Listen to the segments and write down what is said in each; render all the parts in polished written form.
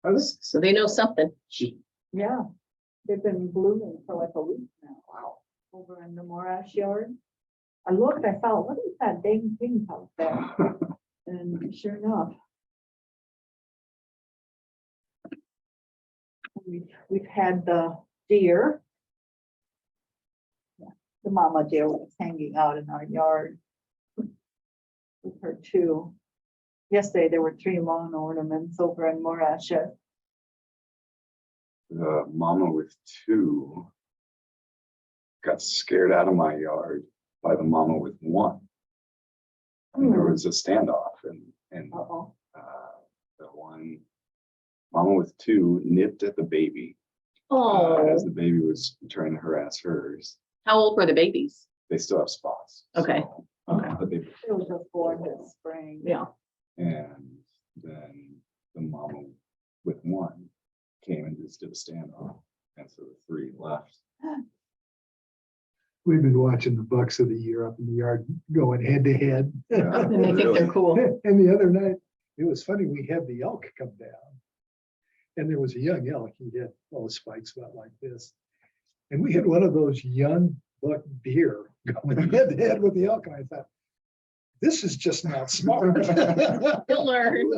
So they know something. Yeah, they've been blooming for like a week now. Wow. Over in the Morash yard. I looked, I thought, what is that dang thing out there? And sure enough. We've had the deer. Yeah, the mama deer was hanging out in our yard. With her too. Yesterday, there were 3 lawn ornaments over in Morash. The mama with 2 got scared out of my yard by the mama with 1. And there was a standoff and Uh-oh. the one mama with 2 nipped at the baby Oh, as the baby was trying to harass hers. how old were the babies? They still have spots. Okay. So, Okay. but they, It was just born this spring. Yeah. and then the mama with 1 came and just did a standoff. And so the 3 left. We've been watching the bucks of the year up in the yard going head to head. Yeah. And they think they're cool. And the other night, it was funny, we had the elk come down. And there was a young elk, he had all the spikes about like this. And we had one of those young buck deer going head to head with the elk, and I thought, this is just not smart. He'll learn.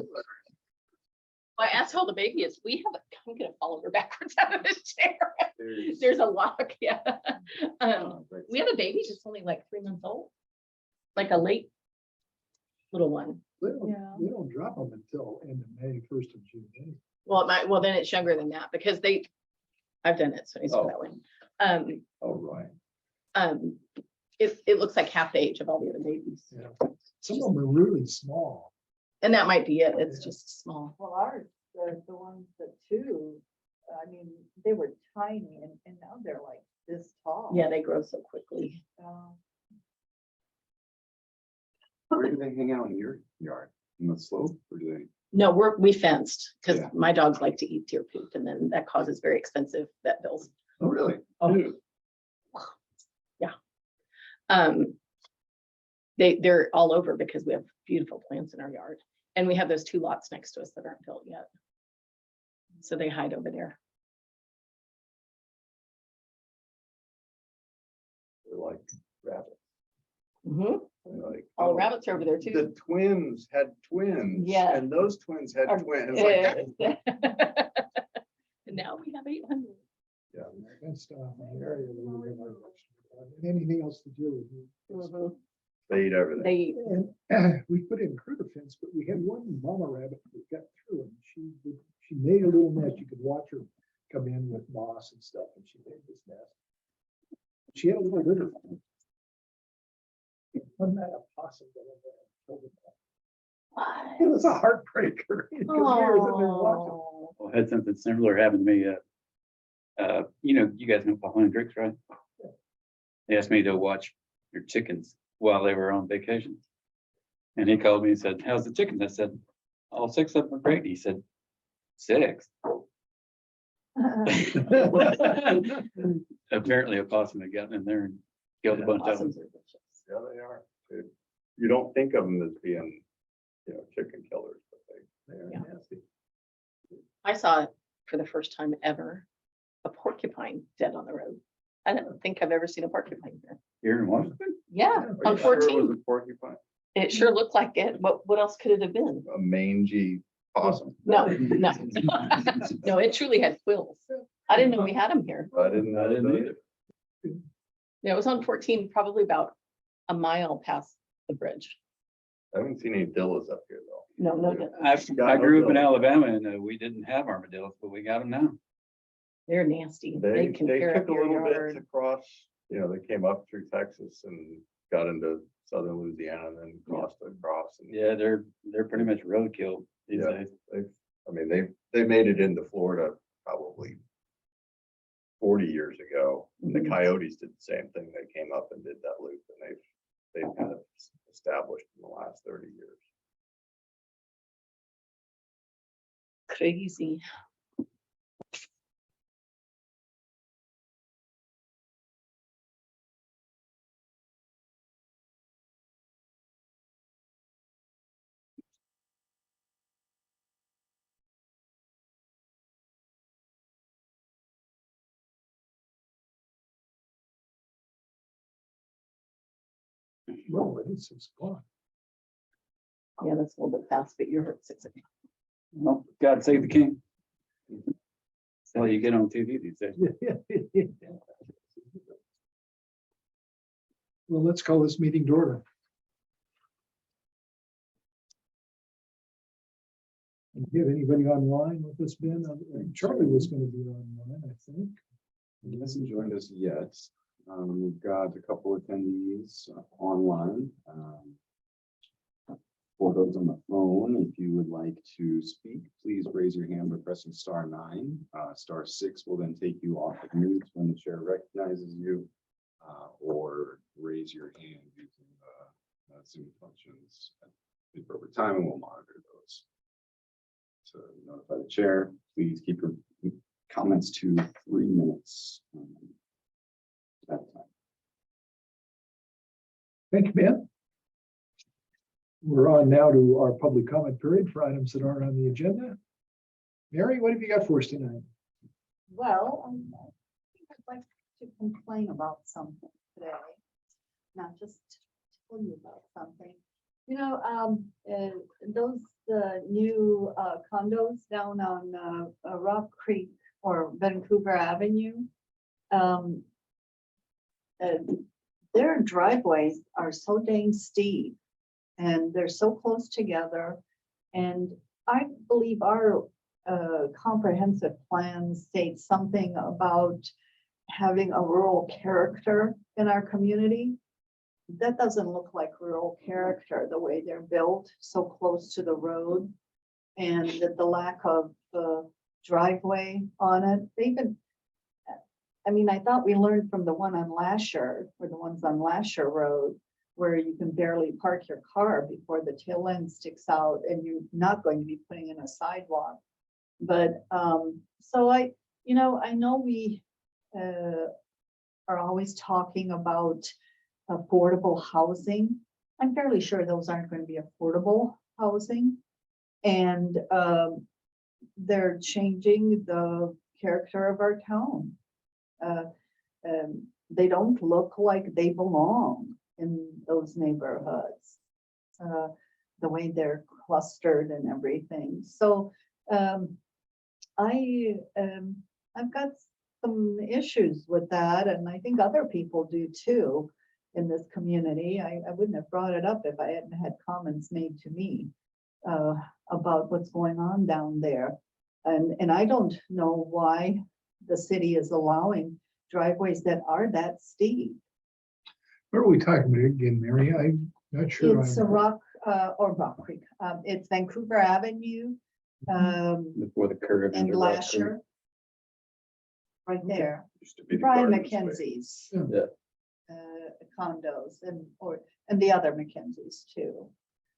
I asked how the baby is. I'm gonna follow her backwards out of the chair. There's a lock, yeah. We have a baby that's only like 3 months old. Like a late little one. Yeah. We don't drop them until end of May, 1st of June. anyway. Well, then it's younger than that because I've done it, so it's Oh. that way. Oh, right. It looks like half the age of all the other babies. Yeah. Some of them are really small. And that might be it. It's just small. Well, ours, the ones that 2, I mean, they were tiny and now they're like this tall. Yeah, they grow so quickly. Where do they hang out in your yard? In the slope or do they? No, we fenced because Yeah. my dogs like to eat deer poop and then that causes very expensive vet bills. Oh, really? Oh. Yeah. They're all over because we have beautiful plants in our yard. And we have those 2 lots next to us that aren't built yet. So they hide over there. They're like rabbits. Mhm. They're like, All the oh, rabbits are over there the too. twins had twins. Yeah. And those twins had Are- twins. Like, And now we have 800. yeah. Fenced off in the area where we have our vegetables. Anything else to do with it. Mhm. They eat everything. They eat. And we put in critter fence, but we had one mama rabbit that got through and she made a little nest. You could watch her come in with moss and stuff and she made this nest. She had a little litter. Wasn't that a possum? that was there? It was a heartbreaker. Because we were sitting there watching. Oh. Well, had something similar happen to me. You guys know Paul Hendricks, right? They asked me to watch your chickens while they were on vacation. And he called me and said, how's the chickens? I said, all 6 of them are great. He said, 6. Apparently a possum had gotten in there and killed a bunch of them. Possums are vicious. Yeah, they are. You don't think of them as being, chicken killers, but they are Yeah. nasty. I saw for the first time ever a porcupine dead on the road. I don't think I've ever seen a porcupine here. Here in Washington? Yeah, Are on you sure it 14. was a porcupine? It sure looked like it. What else could it have been? A mangy possum. No, no. No, it truly had quills. I didn't know we had them here. I didn't know. I didn't that. either. Yeah, it was on 14, probably about a mile past the bridge. I haven't seen any dillas up here though. No, I grew up in Alabama and we didn't have armadillos, but we got them now. they're nasty. They They can tear took up a your little bit yard. across, they came up through Texas and got into southern Louisiana and then crossed across. And Yeah, they're pretty much roadkill these Yeah. days. they made it into Florida probably 40 years ago. And the Mhm. coyotes did the same thing. They came up and did that loop and they've kind of established in the last 30 years. Crazy. Well, it is 6 o'clock. Yeah, that's a little bit fast, but you're at 6 o'clock. Well, God save the king. That's how you get on TV these days. Well, let's call this meeting to order. Do you have anybody online with us, Ben? Charlie was gonna be online, I think. He hasn't joined us yet. We've got a couple attendees online. For those on the phone, if you would like to speak, please raise your hand by pressing *9. *6 will then take you off of mute when the chair recognizes you, or raise your hand using the Zoom functions at the appropriate time, and we'll monitor those. To notify the chair, please keep your comments to 3 minutes at a time. Thank you, Ben. We're on now to our public comment period for items that aren't on the agenda. Mary, what have you got for us tonight? Well, I think I'd like to complain about something today, not just tell you about something. You know, those new condos down on Rock Creek or Vancouver Avenue, their driveways are so dang steep and they're so close together. And I believe our comprehensive plan states something about having a rural character in our community. That doesn't look like rural character, the way they're built so close to the road and the lack of driveway on it. They even, I mean, I thought we learned from the one on Lasher, or the ones on Lasher Road, where you can barely park your car before the tail end sticks out and you're not going to be putting in a sidewalk. But so I know we are always talking about affordable housing. I'm fairly sure those aren't going to be affordable housing. And they're changing the character of our town. They don't look like they belong in those neighborhoods, the way they're clustered and everything. So I've got some issues with that, and I think other people do too in this community. I wouldn't have brought it up if I hadn't had comments made to me about what's going on down there. And I don't know why the city is allowing driveways that are that steep. What are we talking about again, Mary? I'm not sure. It's a Rock Creek. It's Vancouver Avenue Before the curve. and into Rock Creek. Lasher. Right there, Used to be the Brian garden space. McKenzie's Yeah. condos and the other McKenzie's too.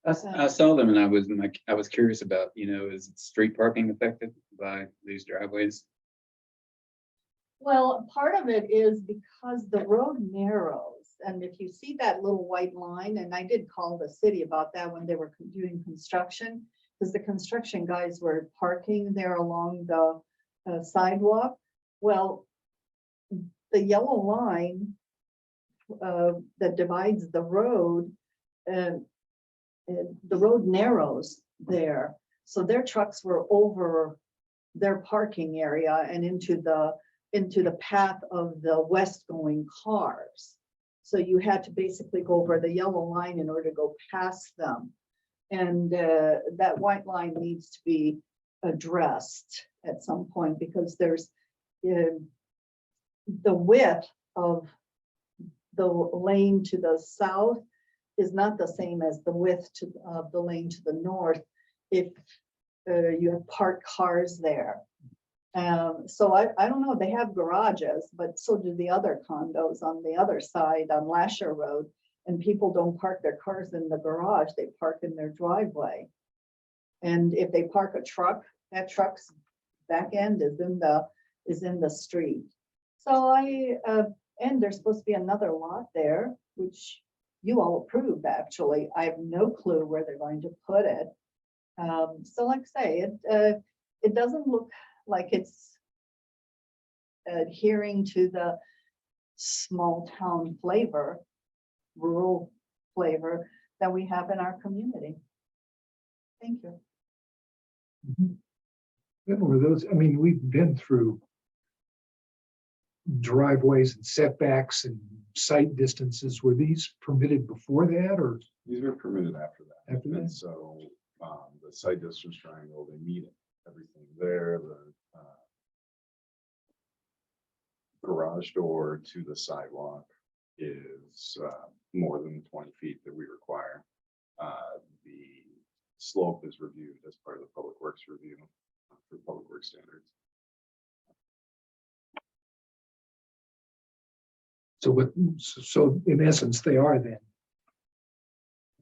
I saw them and I was curious about, is street parking affected by these driveways? Well, part of it is because the road narrows, and if you see that little white line, and I did call the city about that when they were doing construction, because the construction guys were parking there along the sidewalk. Well, the yellow line that divides the road, the road narrows there. So their trucks were over their parking area and into the path of the west going cars. So you had to basically go over the yellow line in order to go past them. And that white line needs to be addressed at some point, because there's the width of the lane to the south is not the same as the width of the lane to the north if you have parked cars there. So I don't know, they have garages, but so do the other condos on the other side on Lasher Road, and people don't park their cars in the garage, they park in their driveway. And if they park a truck, that truck's back end is in the street. So and there's supposed to be another lot there, which you all approved, actually. I have no clue where they're going to put it. So like I say, it doesn't look like it's adhering to the small town flavor, rural flavor that we have in our community. Thank you. When were those, I mean, we've been through driveways and setbacks and site distances. Were these permitted before that or These were permitted after that. after And that? so, the site distance triangle, they meet everything there, the garage door to the sidewalk is, more than 20 feet that we require. The slope is reviewed as part of the public works review for public works standards. So what, so in essence, they are then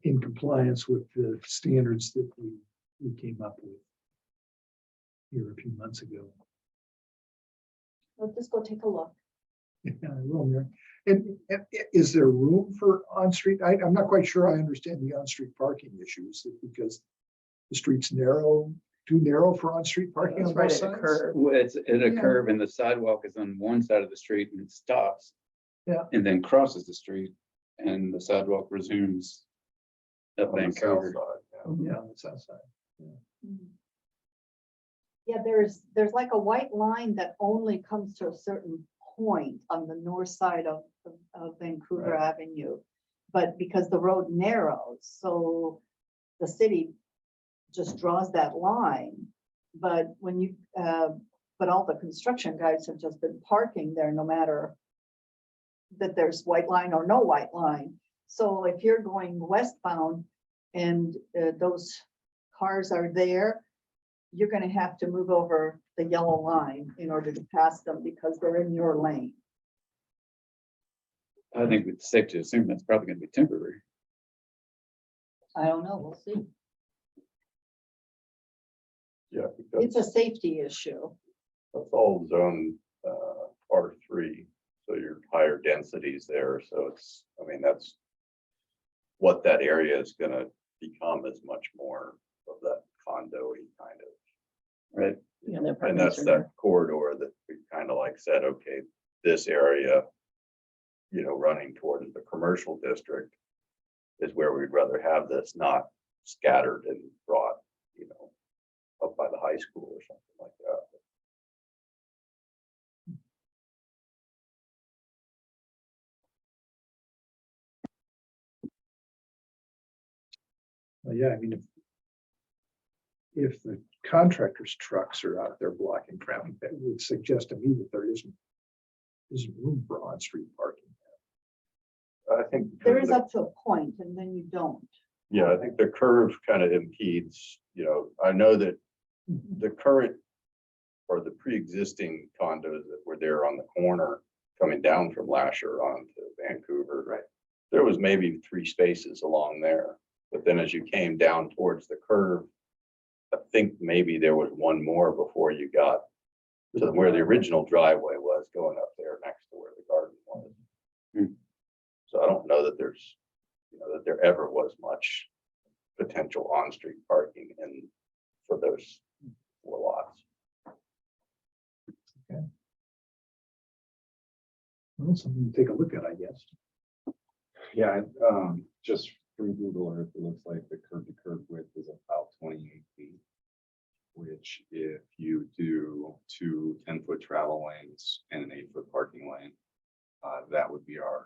in compliance with the standards that we came up with here a few months ago. Let's just go take a look. Yeah, I will, Mary. And is there room for on-street? I'm not quite sure I understand the on-street parking issues because the street's narrow, too narrow for on-street parking It's on right both at a sides? curve. Well, it's at a Yeah. curve and the sidewalk is on one side of the street and it stops. Yeah. And then crosses the street and the sidewalk resumes up On the south Vancouver. side, yeah. Oh, yeah, on the south side. Yeah, there's like a white line that only comes to a certain point on the north side of Vancouver Avenue. But because the road narrows, so the city just draws that line. But when you, but all the construction guys have just been parking there no matter that there's white line or no white line. So if you're going westbound and those cars are there, you're gonna have to move over the yellow line in order to pass them because they're in your lane. I think it's safe to assume that's probably gonna be temporary. I don't know, we'll see. Yeah, I think It's a that's, safety issue. that's all zone, R3, so your higher densities there, so it's, I mean, that's what that area is gonna become is much more of that condo-y kind of. Right. Yeah, their And apartments that's are there. that corridor that we kind of like said, okay, this area, you know, running towards the commercial district is where we'd rather have this, not scattered and brought, you know, up by the high school or something like that. Well, yeah, I mean, if the contractor's trucks are out there blocking traffic, that would suggest to me that there isn't room for on-street parking. I think. There is up to a point and then you don't. Yeah, I think the curve kind of impedes, you know, I know that the current or the pre-existing condos that were there on the corner coming down from Lasher onto Vancouver. Right. There was maybe 3 spaces along there, but then as you came down towards the curve, I think maybe there was one more before you got to where the original driveway was going up there next to where the garden was. Hmm. So I don't know that there's, you know, that there ever was much potential on-street parking in for those 4 lots. Well, something to take a look at, I guess. Yeah, just from Google Earth, it looks like the curb to curb width is about 28 feet. Which if you do 2 10-foot travel lanes and an 8-foot parking lane, that would be our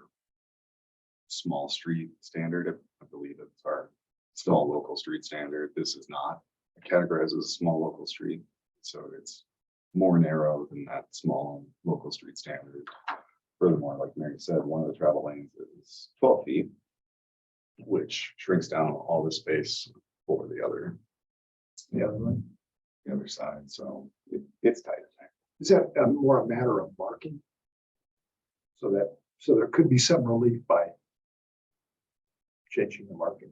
small street standard. I believe it's our small local street standard. This is not categorized as a small local street. So it's more narrow than that small local street standard. Furthermore, like Mary said, one of the travel lanes is 12 feet, which shrinks down all the space for the other side. So it's tight. Is that more a matter of marking? So there could be some relief by changing the marking.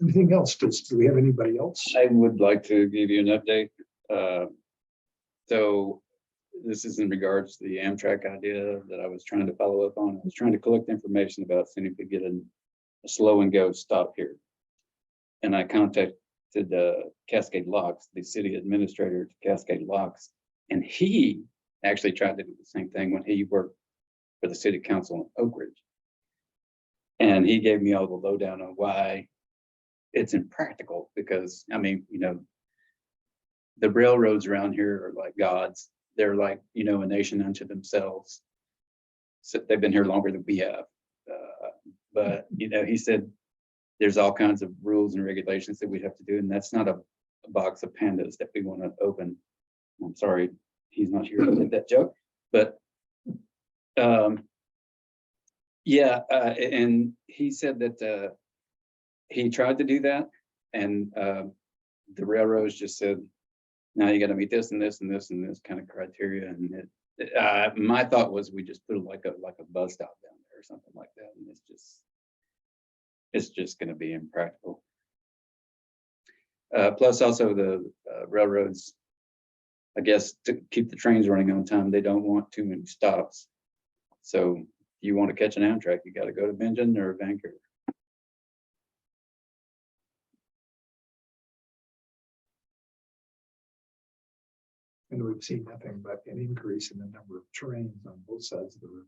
Anything else? Do we have anybody else? I would like to give you an update. So this is in regards to the Amtrak idea that I was trying to follow up on. I was trying to collect information about seeing if we could get a slow and go stop here. And I contacted Cascade Locks, the city administrator to Cascade Locks, and he actually tried to do the same thing when he worked for the city council in Oak Ridge. And he gave me all the lowdown on why it's impractical, because, I mean, you know, the railroads around here are like gods. They're like, you know, a nation unto themselves. So they've been here longer than we have. But, you know, he said, there's all kinds of rules and regulations that we have to do, and that's not a box of pandas that we want to open. I'm sorry, he's not here to get that joke, but yeah, and he said that he tried to do that, and the railroads just said, now you got to meet this and this and this and this kind of criteria. And my thought was we just put like a bus stop down there or something like that, and it's just going to be impractical. Plus, also the railroads, I guess, to keep the trains running on time, they don't want too many stops. So if you want to catch an Amtrak, you got to go to Bingen or Vancouver. And we've seen nothing but an increase in the number of trains on both sides of the river.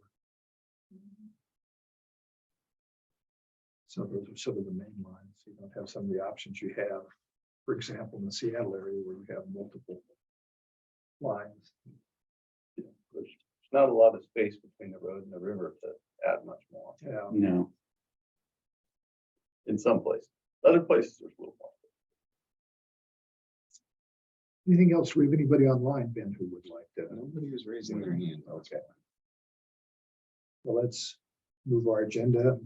So those are sort of the main lines. You don't have some of the options you have, for example, in the Seattle area where you have multiple lines. There's not a lot of space between the road and the river to add much more Yeah. No. in some places. Other places there's a little more. Anything else? Do we have anybody online, Ben, who would like to? Nobody was raising their hand. Okay. Well, let's move our agenda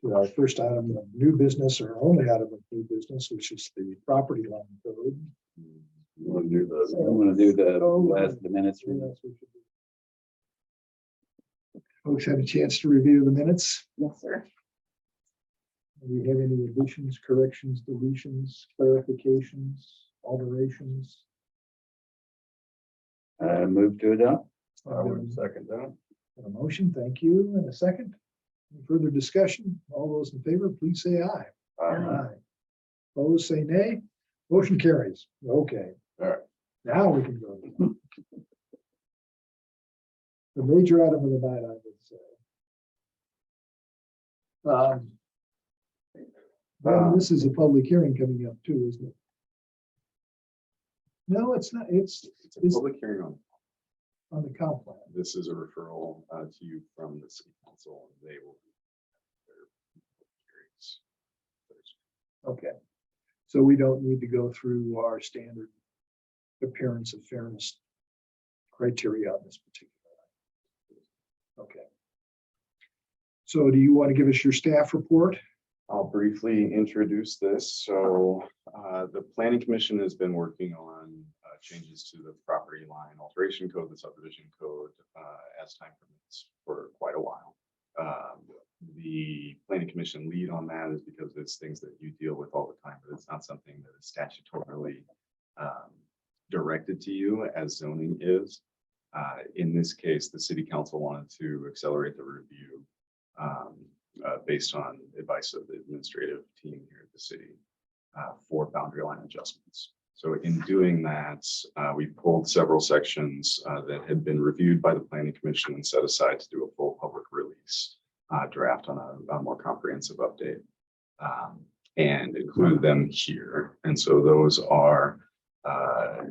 to our first item of new business, or only item of new business, which is the property line code. You want to do the, I want to do the minutes. Folks had a chance to review the minutes. Yes, sir. Do we have any additions, corrections, deletions, clarifications, alterations? Move to adopt. I would second that. A motion, thank you, and a second. Any further discussion? All those in favor, please say aye. Aye. Opposed, say nay. Motion carries. Okay. All right. Now we can go. The major item of the night, I would say. Well, this is a public hearing coming up too, isn't it? No, it's not. It's It's a public hearing on, on the comp plan. this is a referral to you from the city council. They will. their hearings Thursday. Okay. So we don't need to go through our standard appearance of fairness criteria on this particular. Okay. So do you want to give us your staff report? I'll briefly introduce this. So the planning commission has been working on changes to the property line alteration code, the subdivision code, as time permits for quite a while. The planning commission lead on that is because it's things that you deal with all the time, but it's not something that is statutorily directed to you as zoning is. In this case, the city council wanted to accelerate the review based on advice of the administrative team here at the city for boundary line adjustments. So in doing that, we pulled several sections that had been reviewed by the planning commission and set aside to do a full public release draft on a more comprehensive update and include them here. And so those are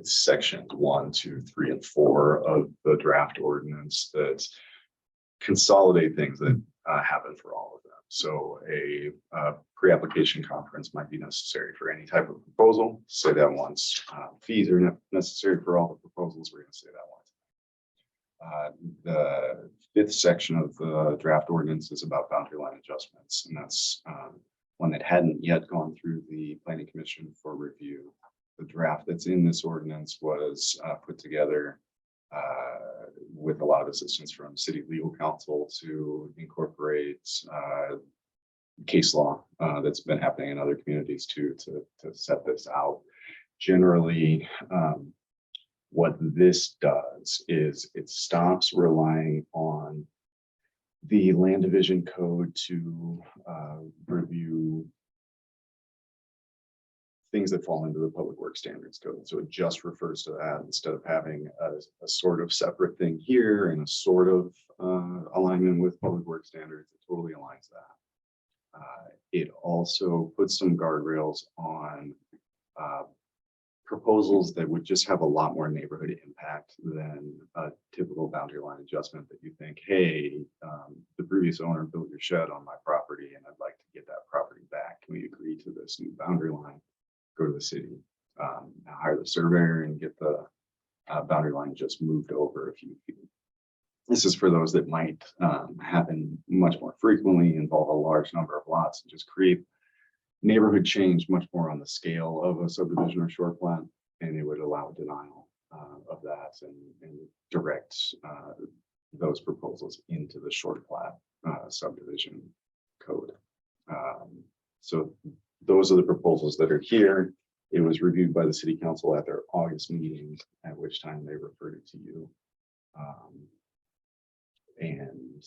sections 1, 2, 3, and 4 of the draft ordinance that consolidate things that happen for all of them. So a pre-application conference might be necessary for any type of proposal. Say that once. Fees are necessary for all the proposals. We're going to say that once. The 5th section of the draft ordinance is about boundary line adjustments, and that's one that hadn't yet gone through the planning commission for review. The draft that's in this ordinance was put together with a lot of assistance from city legal counsel to incorporate case law that's been happening in other communities too, to set this out. Generally, what this does is it stops relying on the land division code to review things that fall into the Public Works Standards Code. So it just refers to that instead of having a sort of separate thing here and a sort of alignment with Public Works Standards. It totally aligns that. It also puts some guardrails on proposals that would just have a lot more neighborhood impact than a typical boundary line adjustment that you think, hey, the previous owner built your shed on my property and I'd like to get that property back. Can we agree to this new boundary line? Go to the city, hire the surveyor and get the boundary line just moved over a few feet. This is for those that might happen much more frequently, involve a large number of lots, and just create neighborhood change much more on the scale of a subdivision or short plan, and it would allow denial of that and direct those proposals into the short plat subdivision code. So those are the proposals that are here. It was reviewed by the city council at their August meeting, at which time they referred it to you. And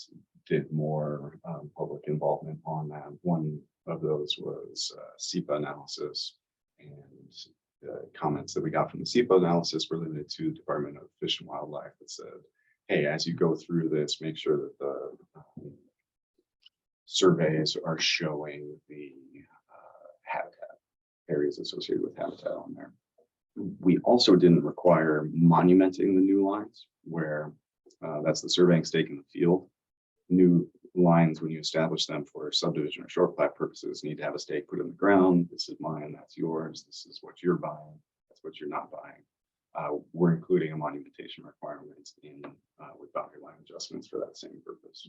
did more public involvement on that. One of those was SEPA analysis, and the comments that we got from the SEPA analysis were limited to Department of Fish and Wildlife that said, hey, as you go through this, make sure that the surveys are showing the habitat, areas associated with habitat on there. We also didn't require monumenting the new lines where that's the surveying stake in the field. New lines, when you establish them for subdivision or short plat purposes, need to have a stake put in the ground. This is mine, that's yours. This is what you're buying. That's what you're not buying. We're including a monumentation requirement in with boundary line adjustments for that same purpose.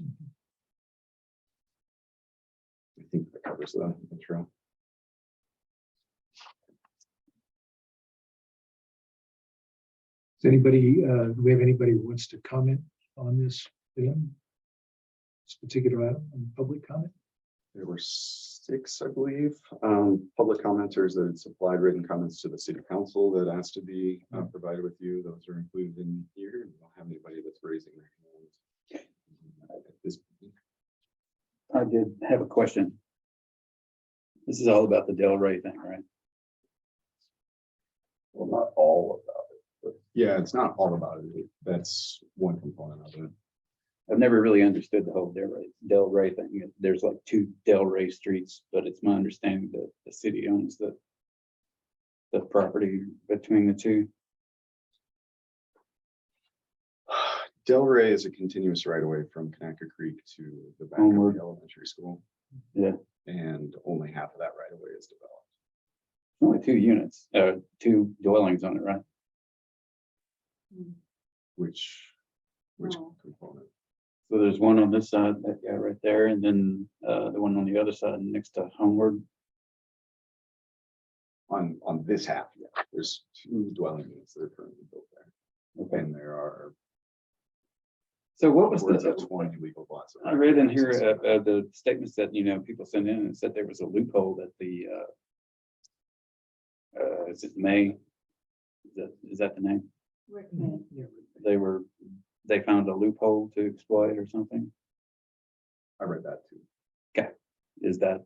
I think that covers the intro. Does anybody, do we have anybody who wants to comment on this item? This particular item on public comment? There were 6, I believe, public commenters that had supplied written comments to the city council that asked to be provided with you. Those are included in here. We don't have anybody that's raising their hand at this point. I did have a question. This is all about the Del Rey thing, right? Well, not all about it, but Yeah, it's not all about it. That's one component of it. I've never really understood the whole Del Rey thing. There's like 2 Del Rey streets, but it's my understanding that the city owns the property between the 2. Del Rey is a continuous right of way from Kanaka Creek to the back of Homeward. the elementary school. Yeah. And only half of that right of way is developed. Only 2 units, 2 dwellings on it, right? Which Oh. component? So there's one on this side, that guy right there, and then the one on the other side next to Homeward. On this half, yeah, there's 2 dwelling units that are currently built there. Okay. And there are So what was upwards the, of 20 legal lots. of I read in here, record. the statements that, people sent in and said there was a loophole that the, is it May? Is that the name? They found a loophole to exploit or something? I read that too. Is that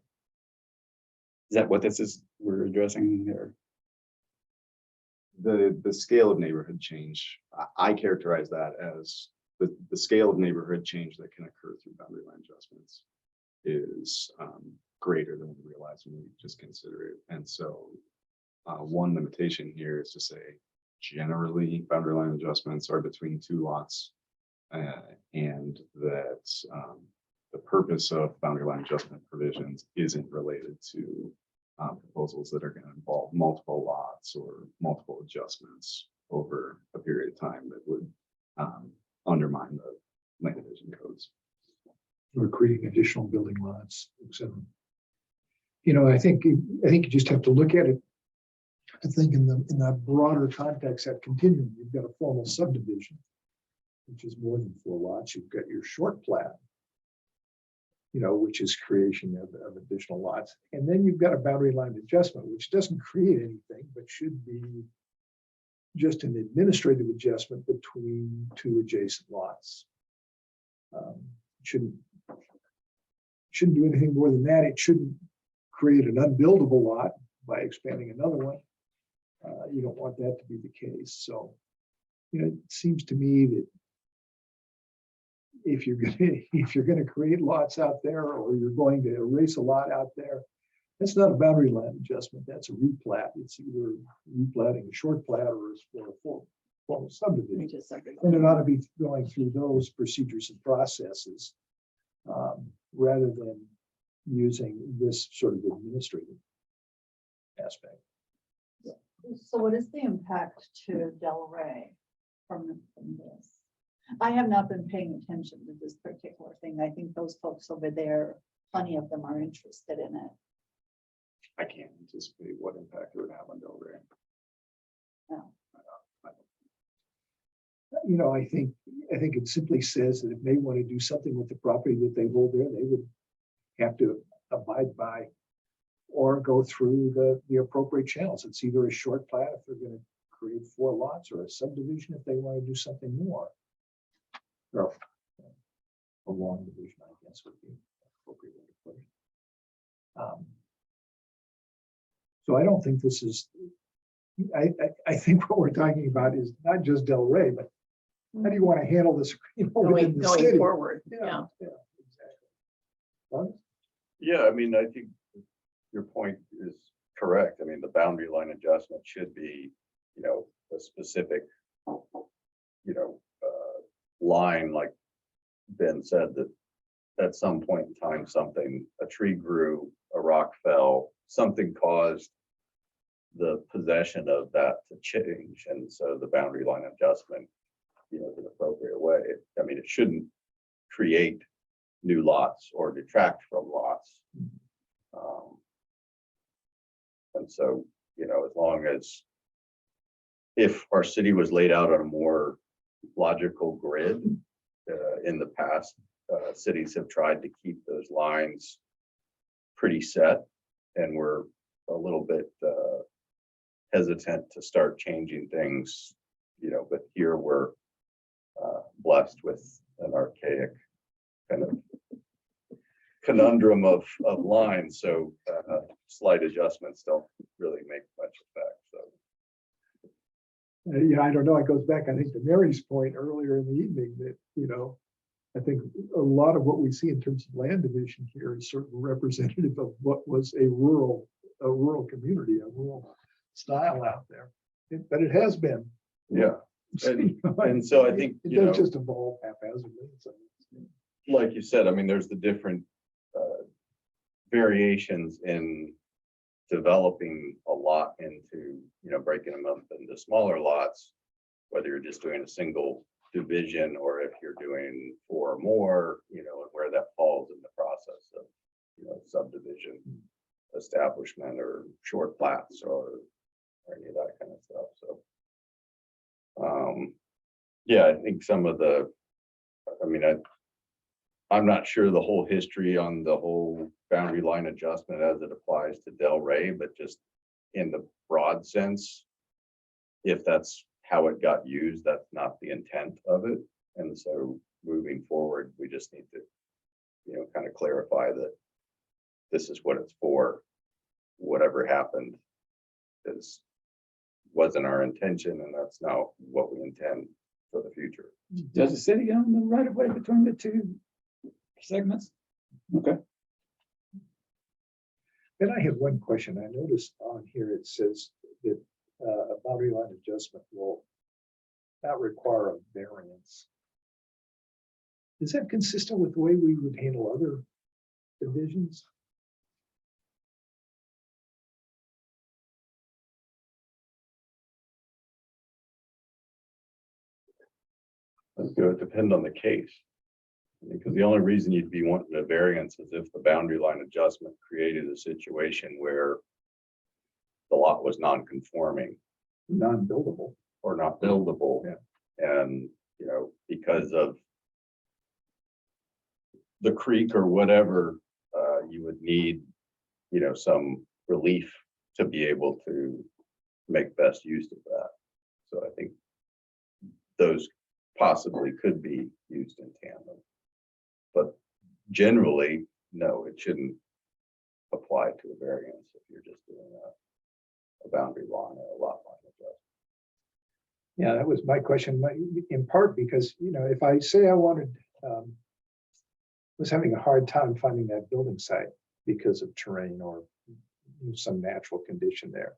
what this is, we're addressing here? The scale of neighborhood change, I characterize that as the scale of neighborhood change that can occur through boundary line adjustments is greater than we realize when we just consider it. And so one limitation here is to say, generally boundary line adjustments are between 2 lots, and that the purpose of boundary line adjustment provisions isn't related to proposals that are going to involve multiple lots or multiple adjustments over a period of time that would undermine the land division codes. Or creating additional building lots, etc. I think you just have to look at it. I think in the broader context, that continuum, you've got a formal subdivision, which is more than 4 lots. You've got your short plat, which is creation of additional lots. And then you've got a boundary line adjustment, which doesn't create anything, but should be just an administrative adjustment between 2 adjacent lots. Shouldn't do anything more than that. It shouldn't create an unbuildable lot, by expanding another one. You don't want that to be the case, so, it seems to me that if you're gonna create lots out there, or you're going to erase a lot out there, that's not a boundary line adjustment, that's a replat. It's either replatting a short plat or a full subdivision. And it ought to be going through those procedures and processes, rather than using this sort of administrative aspect. So what is the impact to Delray from this? I have not been paying attention to this particular thing. I think those folks over there, plenty of them are interested in it. I can't anticipate what impact it would have on Delray. I think it simply says that if they want to do something with the property that they hold there, they would have to abide by or go through the appropriate channels. It's either a short plat if they're going to create 4 lots, or a subdivision if they want to do something more. Or a long division, I guess, would be an appropriate way to put it. So I don't think this is, I think what we're talking about is not just Delray, but how do you want to handle this, within the Going city? forward, yeah. Exactly. Well, Yeah, I mean, I think your point is correct. I mean, the boundary line adjustment should be, a specific, line, like Ben said, that at some point in time, a tree grew, a rock fell, something caused the possession of that to change. And so the boundary line adjustment, is an appropriate way. I mean, it shouldn't create new lots or detract from lots. And so, as long as, if our city was laid out on a more logical grid, in the past, cities have tried to keep those lines pretty set, and we're a little bit hesitant to start changing things, but here we're blessed with an archaic kind of conundrum of lines, so slight adjustments don't really make much effect. So I don't know. It goes back, I think, to Mary's point earlier in the evening that, I think a lot of what we see in terms of land division here is sort of representative of what was a rural community, a rural style out there. But it has been. yeah, and so I think, it does just evolve haphazardly. So. like you said, I mean, there's the different variations in developing a lot into, breaking them up into smaller lots, whether you're just doing a single division or if you're doing 4 or more, and where that falls in the process of, subdivision establishment or short plats or any of that kind of stuff. So, yeah, I think some of I'm not sure the whole history on the whole boundary line adjustment as it applies to Delray, but just in the broad sense, if that's how it got used, that's not the intent of it. And so moving forward, we just need to, kind of clarify that this is what it's for. Whatever happened wasn't our intention, and that's not what we intend for the future. Does the city own the right of way between the 2 segments? Okay. Then I have one question. I noticed on here, it says that a boundary line adjustment will not require a variance. Is that consistent with the way we would handle other divisions? It would depend on the case. Because the only reason you'd be wanting a variance is if the boundary line adjustment created a situation where the lot was non-conforming, Non-buildable. or not buildable. Yeah. And, because of the creek or whatever, you would need, some relief to be able to make best use of that. So I think those possibly could be used in tandem. But generally, no, it shouldn't apply to a variance if you're just doing that. a boundary line or a lot line adjustment. Yeah, that was my question, in part because, if I say I wanted, was having a hard time finding that building site because of terrain or some natural condition there.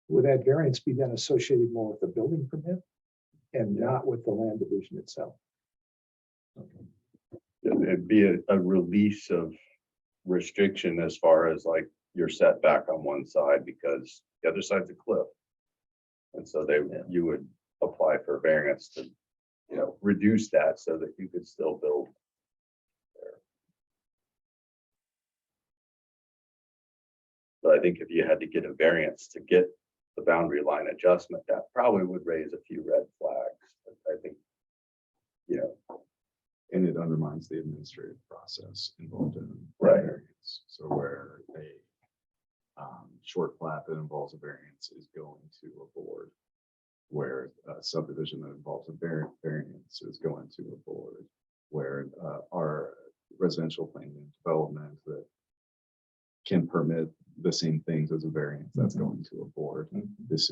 Would that variance be then associated more with the building permit and not with the land division itself? It'd be a release of restriction as far as like your setback on one side because the other side's a cliff. And so you would apply for variance to, reduce that so that you could still build there. But I think if you had to get a variance to get the boundary line adjustment, that probably would raise a few red flags. I think, And it undermines the administrative process involved in. Right. variance. So where a short plat that involves a variance is going to a board, where a subdivision that involves a variance is going to a board, where our residential planning and development that can permit the same things as a variance that's going to a board. This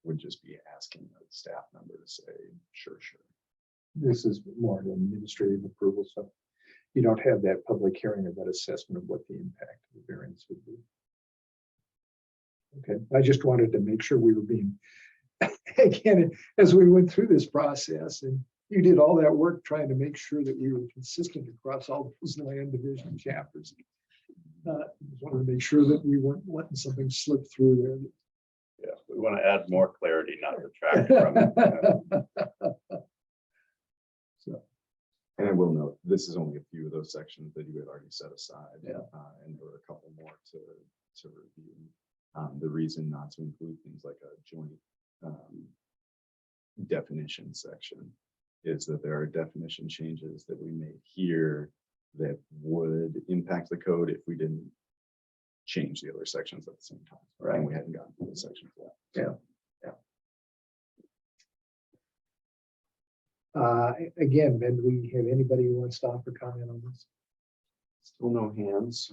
would just be asking a staff member to say, sure. This is more an administrative approval, so you don't have that public hearing or that assessment of what the impact of the variance would be. Okay, I just wanted to make sure we were being, again, as we went through this process, and you did all that work trying to make sure that we were consistent across all those land division chapters. Just wanted to make sure that we weren't letting something slip through there. Yeah, we want to add more clarity, not detract from it. And I will note, this is only a few of those sections that you had already set aside. Yeah. And there were a couple more to review. The reason not to include things like a joint definition section is that there are definition changes that we made here that would impact the code if we didn't change the other sections at the same time. Right. And we hadn't gotten to the section for that. Yeah. Again, Ben, do we have anybody who wants to offer comment on this? Still no hands.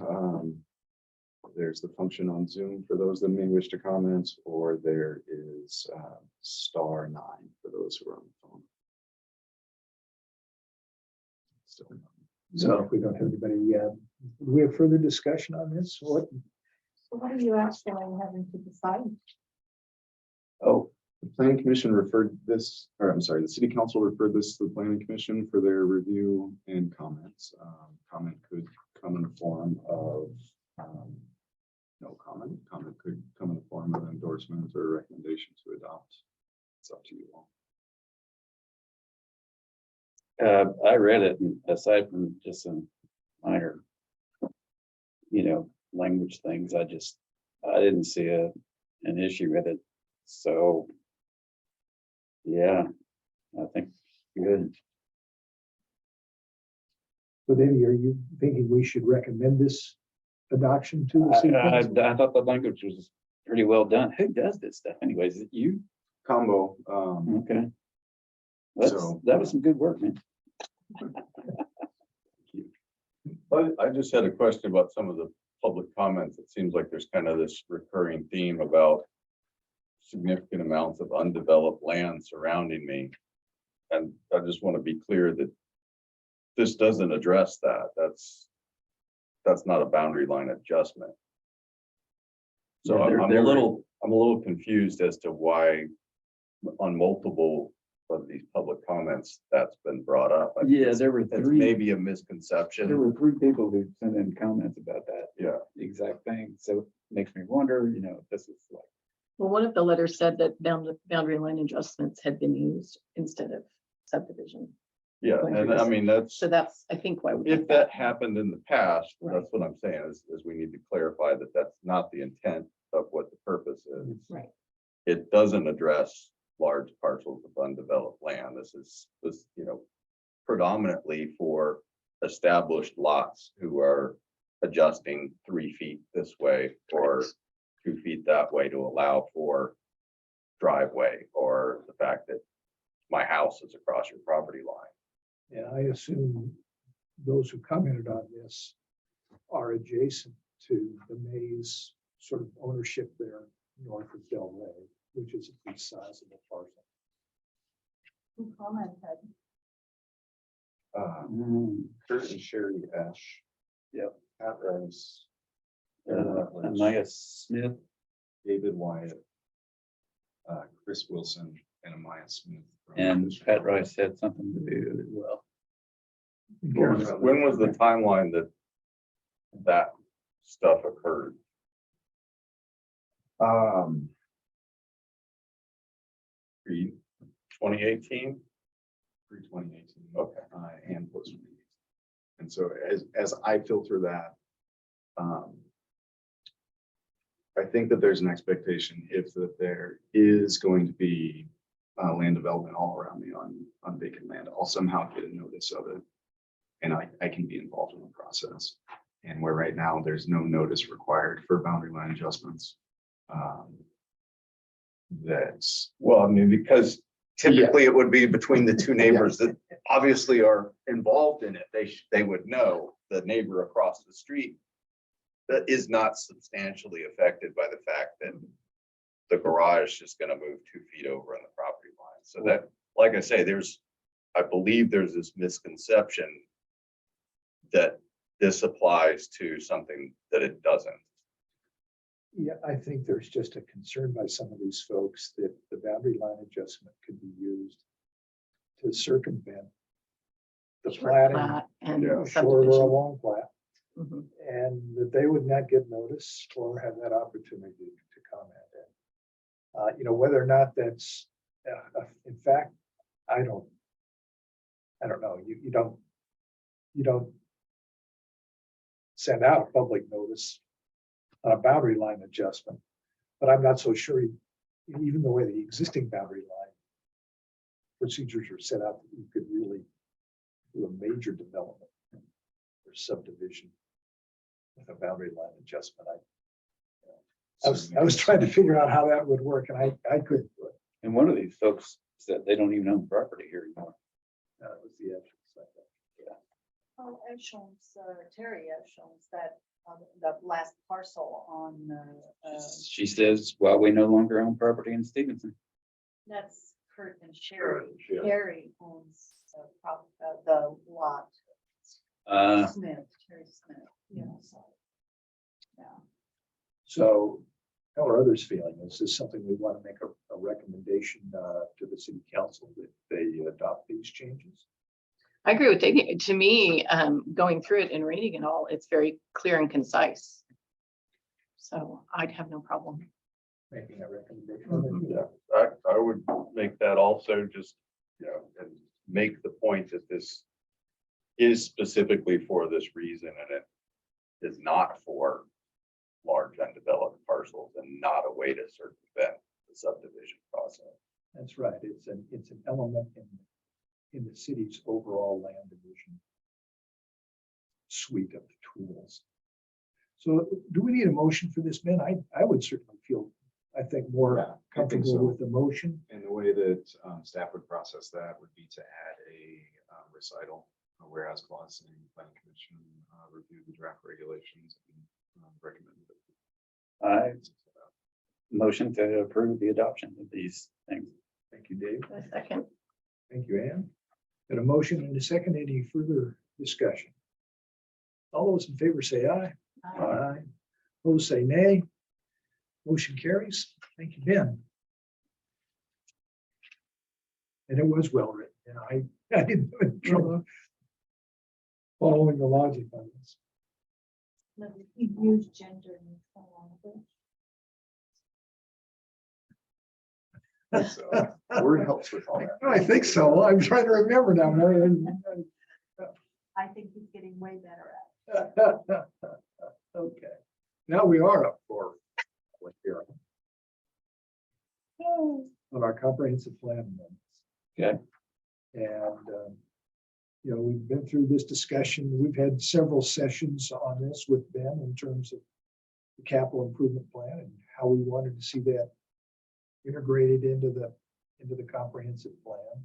There's the function on Zoom for those that may wish to comment, or there is *9 for those who are on the phone. Still none. So if we don't have anybody, do we have further discussion on this? What? So what are you actually having to decide? Oh, the planning commission referred this, or I'm sorry, the city council referred this to the planning commission for their review and comments. Comment could come in the form of no comment. Comment could come in the form of endorsement or recommendation to adopt. It's up to you all. I read it, and aside from just some minor, language things, I didn't see an issue with it. So, yeah, I think good. So Davey, are you thinking we should recommend this adoption to the city I council? thought the language was pretty well done. Who does this stuff anyways? Is it you? Combo. Okay. So- That was some good work, man. But I just had a question about some of the public comments. It seems like there's kind of this recurring theme about significant amounts of undeveloped land surrounding me. And I just want to be clear that this doesn't address that. That's not a boundary line adjustment. So Yeah, I'm they're a little confused as to why on multiple of these public comments that's been brought up. I think Yeah, there were it's three. maybe a There misconception. were 3 people who sent in comments about that Yeah. exact thing. So it makes me wonder, this is like, Well, one of the letters said that boundary line adjustments had been used instead of subdivision. Yeah, and I mean, that's. So that's, I think, why. we If have that happened in the past, Right. that's what I'm saying is we need to clarify that that's not the intent of what the purpose is. Right. It doesn't address large parcels of undeveloped land. This is predominantly for established lots who are adjusting 3 feet this way or 2 feet that way to allow for driveway or the fact that my house is across your property line. Yeah, I assume those who commented on this are adjacent to the Mays sort of ownership there. north of Del Rey, which is a pretty sizable parcel. Who commented? Kurt and Sherry Ash. Yep. Pat Rice, Amaya Smith, David Wyatt, Chris Wilson, and Amaya Smith. from and District Pat 1. Rice had something to do as well. When was the timeline that that stuff occurred? Pre 2018? 2018. Okay. And post. And so as I filter that, I think that there's an expectation if that there is going to be land development all around me on vacant land, I'll somehow get a notice of it. And I can be involved in the process. And where right now, there's no notice required for boundary line adjustments. That's, Well, I mean, because typically it would be between the two neighbors that obviously are involved in it. They would know the neighbor across the street that is not substantially affected by the fact that the garage is just gonna move 2 feet over on the property line. So that, like I say, I believe there's this misconception that this applies to something that it doesn't. Yeah, I think there's just a concern by some of these folks that the boundary line adjustment could be used to circumvent the Short platting, plat and Yeah, short or a subdivision. long plat, Mhm. and that they would not get notice or have that opportunity to comment. You know, whether or not that's, in fact, I don't know, you don't send out a public notice on a boundary line adjustment, but I'm not so sure, even the way the existing boundary line procedures are set out, that you could really do a major development or subdivision with a boundary line adjustment. I was trying to figure out how that would work, and I couldn't do it. And one of these folks said they don't even own property here anymore. That was the actual second. Oh, Eshons, Terry Eshons, that, the last parcel on, She says, well, we no longer own property in Stevenson. that's Kurt and Sherry. Yeah. Terry owns the lot. Smith, Terry Smith, yeah, so. Yeah. So how are others feeling? Is this something we want to make a recommendation to the city council that they adopt these changes? I agree with taking, to me, going through it and reading it all, it's very clear and concise. So I'd have no problem. Making that recommendation? Mhm. Yeah, I would make that also just, and make the point that this is specifically for this reason, and it is not for large undeveloped parcels and not a way to circumvent the subdivision process. That's right. It's an element in the city's overall land division suite of tools. So do we need a motion for this, Ben? I would certainly feel, I think, more Yeah, I think comfortable so. with the motion. And the way that staff would process that would be to add a recital, a whereas clause saying planning commission review the draft regulations and recommend that. I motion to approve the adoption of these things. Thank you, Dave. A second. Thank you, Ann. Got a motion and a second. Any further discussion? All those in favor say aye. Aye. Those say nay. Motion carries. Thank you, Ben. And it was well written, and I didn't have any trouble following the logic on this. You use gender neutral language. So word helps with all that. I think so. I'm trying to remember now, Mary. I think he's getting way better at it. Okay, now we are up for public hearing on our comprehensive plan amendments. Okay. And, you know, we've been through this discussion. We've had several sessions on this with Ben in terms of the capital improvement plan and how we wanted to see that integrated into the comprehensive plan.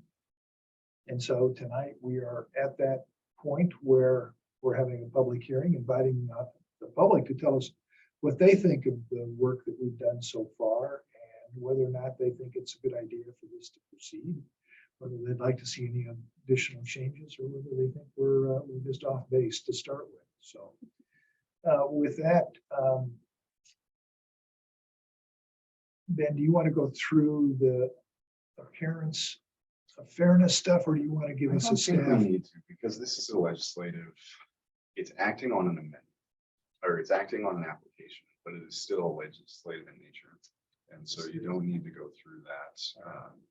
And so tonight we are at that point where we're having a public hearing, inviting the public to tell us what they think of the work that we've done so far and whether or not they think it's a good idea for this to proceed, whether they'd like to see any additional changes or whether they think we're just off base to start with. So with that, Ben, do you want to go through the appearance of fairness stuff, or do you want to give I us don't a think we staff? need to, because this is a legislative, it's acting on an amendment, or it's acting on an application, but it is still legislative in nature. And so you don't need to go through that.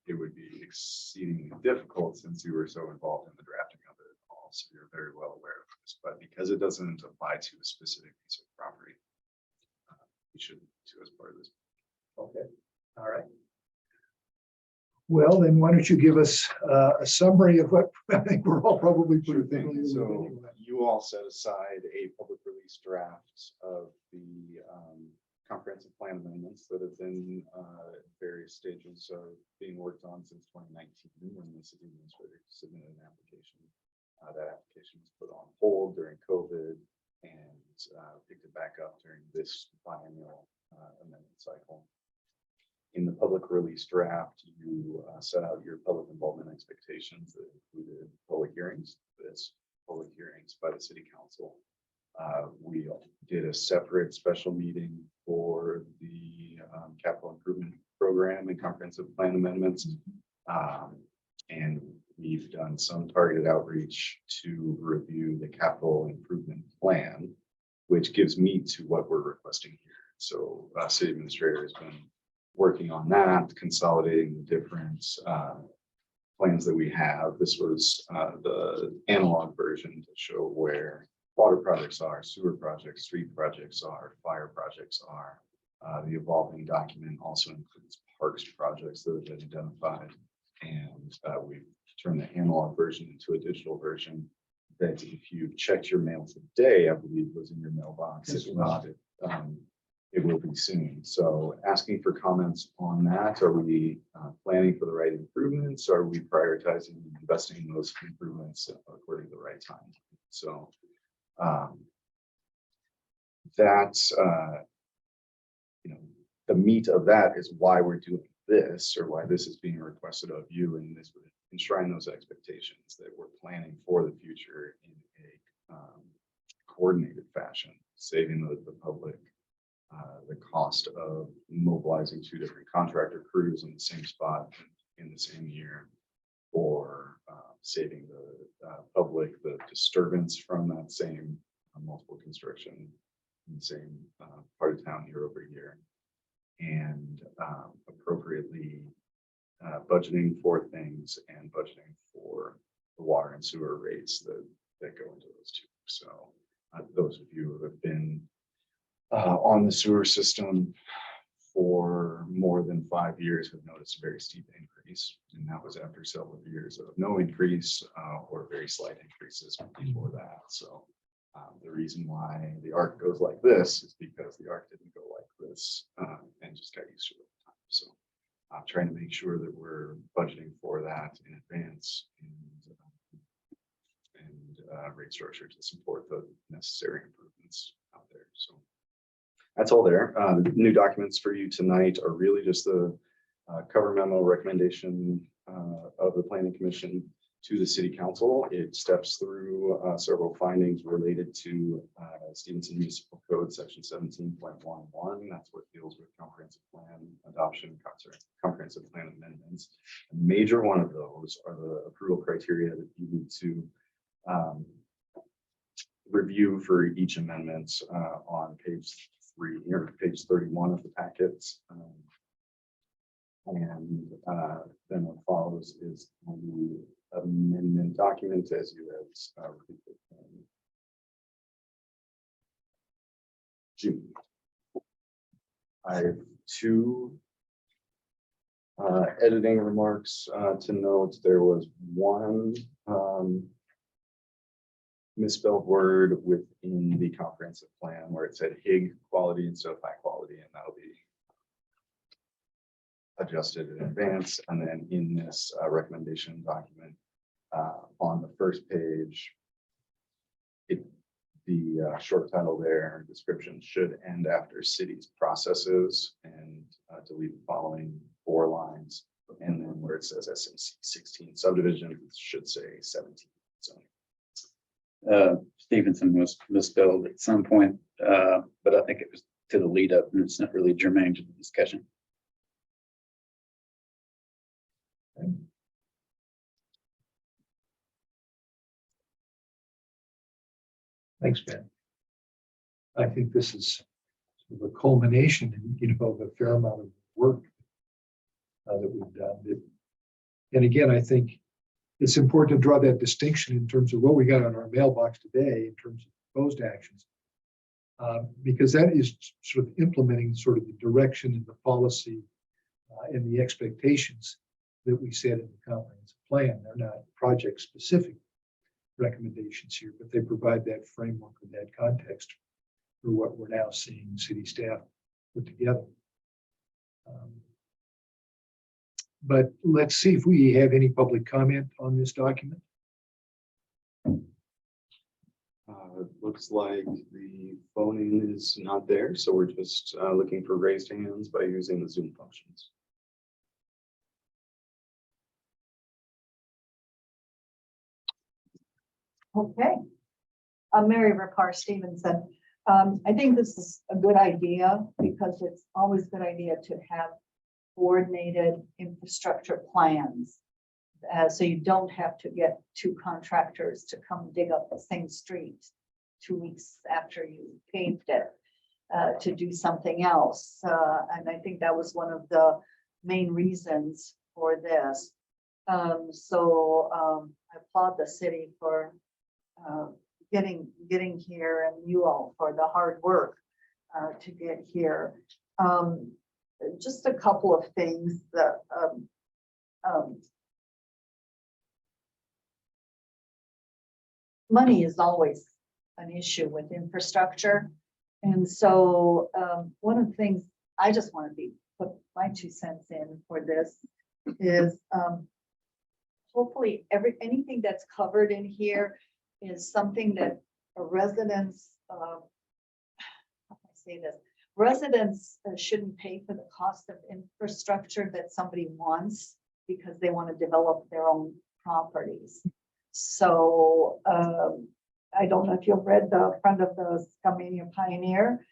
It would be exceedingly difficult since you were so involved in the drafting of it all. So you're very well aware of this, but because it doesn't apply to a specific piece of property, we shouldn't do as part of this. Okay, all right. Well, then why don't you give us a summary of what I think we're all probably Sure pretty thing. familiar with So anyway. you all set aside a public release draft of the comprehensive plan amendments that have been various stages of being worked on since 2019 when the city administrator submitted an application. That application was put on hold during COVID and picked it back up during this biennial amendment cycle. In the public release draft, you set out your public involvement expectations that included public hearings. This public hearings by the city council. We did a separate special meeting for the capital improvement program and comprehensive plan amendments. And we've done some targeted outreach to review the capital improvement plan, which gives meat to what we're requesting here. So city administrator has been working on that, consolidating the different plans that we have. This was the analog version to show where water projects are, sewer projects, street projects are, fire projects are. The evolving document also includes parks projects that have been identified. And we've turned the analog version into a digital version that if you checked your mail today, I believe was in your mailbox. Yes, If not, it will be soon. So asking for comments on that. Are we planning for the right improvements? Are we prioritizing and investing in those improvements according to the right time? So that's, the meat of that is why we're doing this, or why this is being requested of you, and this would enshrine those expectations that we're planning for the future in a coordinated fashion, saving the public the cost of mobilizing two different contractor crews in the same spot in the same year, or saving the public the disturbance from that same multiple construction in the same part of town year over year, and appropriately budgeting for things and budgeting for the water and sewer rates that go into those two. So those of you who have been on the sewer system for more than 5 years have noticed a very steep increase, and that was after several years of no increase or very slight increases before that. So the reason why the arc goes like this is because the arc didn't go like this and just got used to it over time. So I'm trying to make sure that we're budgeting for that in advance and rate structure to support the necessary improvements out there. So that's all there. The new documents for you tonight are really just the cover memo recommendation of the Planning Commission to the City Council. It steps through several findings related to Stevenson Municipal Code Section 17.11. That's what deals with comprehensive plan adoption, comprehensive plan amendments. A major one of those are the approval criteria that you need to review for each amendment on page 3 or page 31 of the packets. And then what follows is the amendment document as you have reviewed in June. I have 2 editing remarks to note. There was one misspelled word within the comprehensive plan where it said HIG quality instead of high quality, and that'll be adjusted in advance. And then in this recommendation document on the first page, The short title there, description should end after city's processes and delete the following 4 lines. And then where it says SMC 16 subdivision, it should say 17 zoning. Stevenson was misspelled at some point, but I think it was to the lead up and it's not really germane to the discussion. Thanks, Ben. I think this is sort of a culmination, of a fair amount of work that we've done. And again, I think it's important to draw that distinction in terms of what we got on our mailbox today in terms of proposed actions. Because that is sort of implementing sort of the direction and the policy and the expectations that we set in the comprehensive plan. They're not project specific recommendations here, but they provide that framework and that context for what we're now seeing city staff put together. But let's see if we have any public comment on this document. It looks like the phone-in is not there, so we're just looking for raised hands by using the Zoom functions. Okay. Mary Ricard Stevenson. I think this is a good idea because it's always a good idea to have coordinated infrastructure plans. So you don't have to get 2 contractors to come dig up the same street 2 weeks after you paved it to do something else. And I think that was one of the main reasons for this. So I applaud the city for getting here and you all for the hard work to get here. Just a couple of things that money is always an issue with infrastructure. And so one of the things I just want to put my 2 cents in for this is hopefully anything that's covered in here is something that residents, how can I say this? Residents shouldn't pay for the cost of infrastructure that somebody wants because they want to develop their own properties. So I don't know if you've read the front of the Skamania Pioneer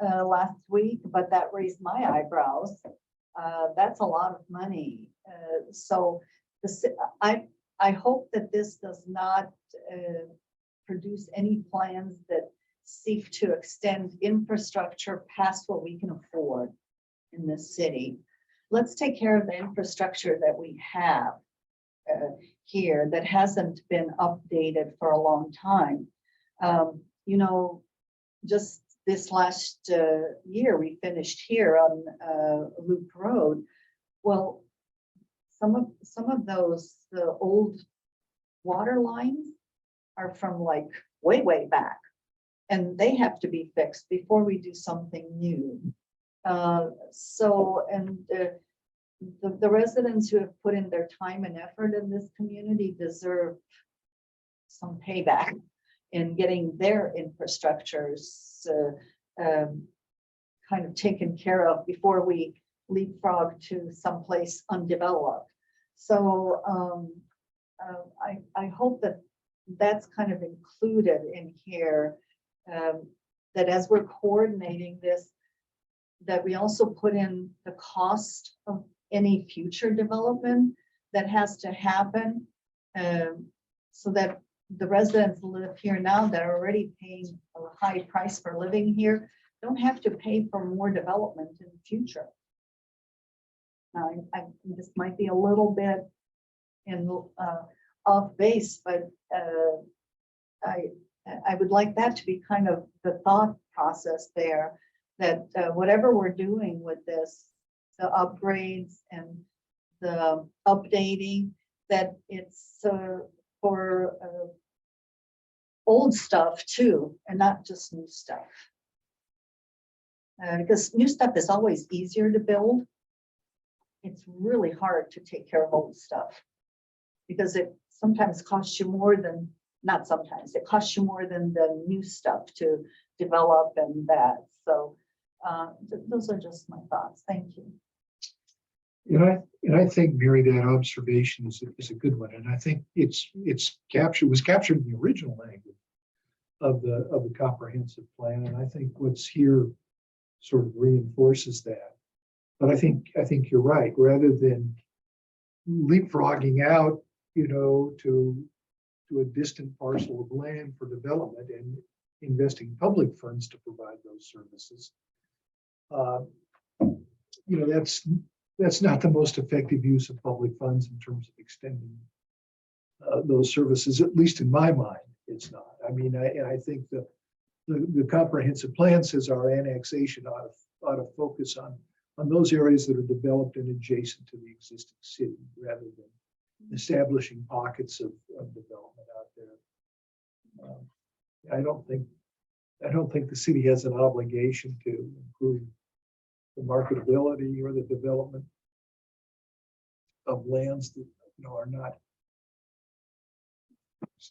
last week, but that raised my eyebrows. That's a lot of money. So I hope that this does not produce any plans that seek to extend infrastructure past what we can afford in this city. Let's take care of the infrastructure that we have here that hasn't been updated for a long time. Just this last year, we finished here on Loop Road. Well, some of those, the old water lines are from like way back. And they have to be fixed before we do something new. The residents who have put in their time and effort in this community deserve some payback in getting their infrastructures kind of taken care of before we leapfrog to someplace undeveloped. So I hope that that's kind of included in here. That as we're coordinating this, that we also put in the cost of any future development that has to happen, so that the residents who live here now that are already paying a high price for living here don't have to pay for more development in the future. Now, this might be a little bit off base, but I would like that to be kind of the thought process there, that whatever we're doing with this, the upgrades and the updating, that it's for old stuff too, and not just new stuff. Because new stuff is always easier to build. It's really hard to take care of old stuff because it sometimes costs you more than not sometimes, it costs you more than the new stuff to develop and that, so. Those are just my thoughts, thank you. And I think, Mary, that observation is a good one, and I think was captured in the original language of the comprehensive plan, and I think what's here sort of reinforces that. But I think you're right, rather than leapfrogging out, to a distant parcel of land for development and investing public funds to provide those services. That's not the most effective use of public funds in terms of extending those services, at least in my mind, it's not. I mean, I think the comprehensive plan says our annexation ought to focus on those areas that are developed and adjacent to the existing city, rather than establishing pockets of development out there. I don't think the city has an obligation to improve the marketability or the development of lands that are not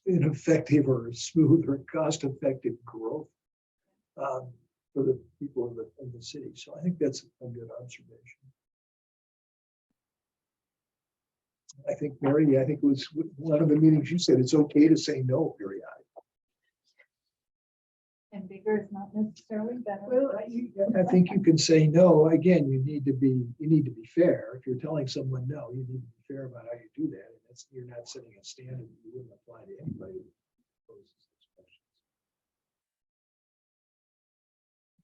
ineffective or smooth or cost-effective growth for the people of the city. So I think that's a good observation. I think, Mary, it was one of the meetings you said it's okay to say no periodically. And bigger is not necessarily better. Well, I think you can say no. Again, you need to be fair. If you're telling someone no, you need to be fair about how you do that. And you're not setting a standard that you wouldn't apply to anybody who poses those questions.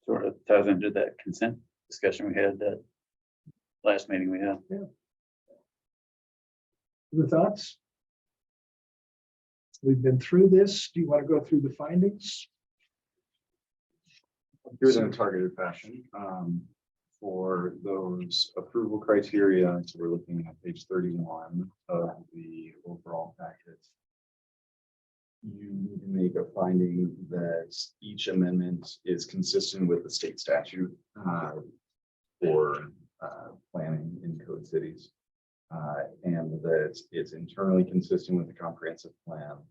Sort of ties into that consent discussion we had, that last meeting we had. Other thoughts? We've been through this. Do you want to go through the findings? Here's in a targeted fashion, for those approval criteria. So we're looking at page 31 of the overall packet. You need to make a finding that each amendment is consistent with the state statute for planning in code cities, and that it's internally consistent with the comprehensive plan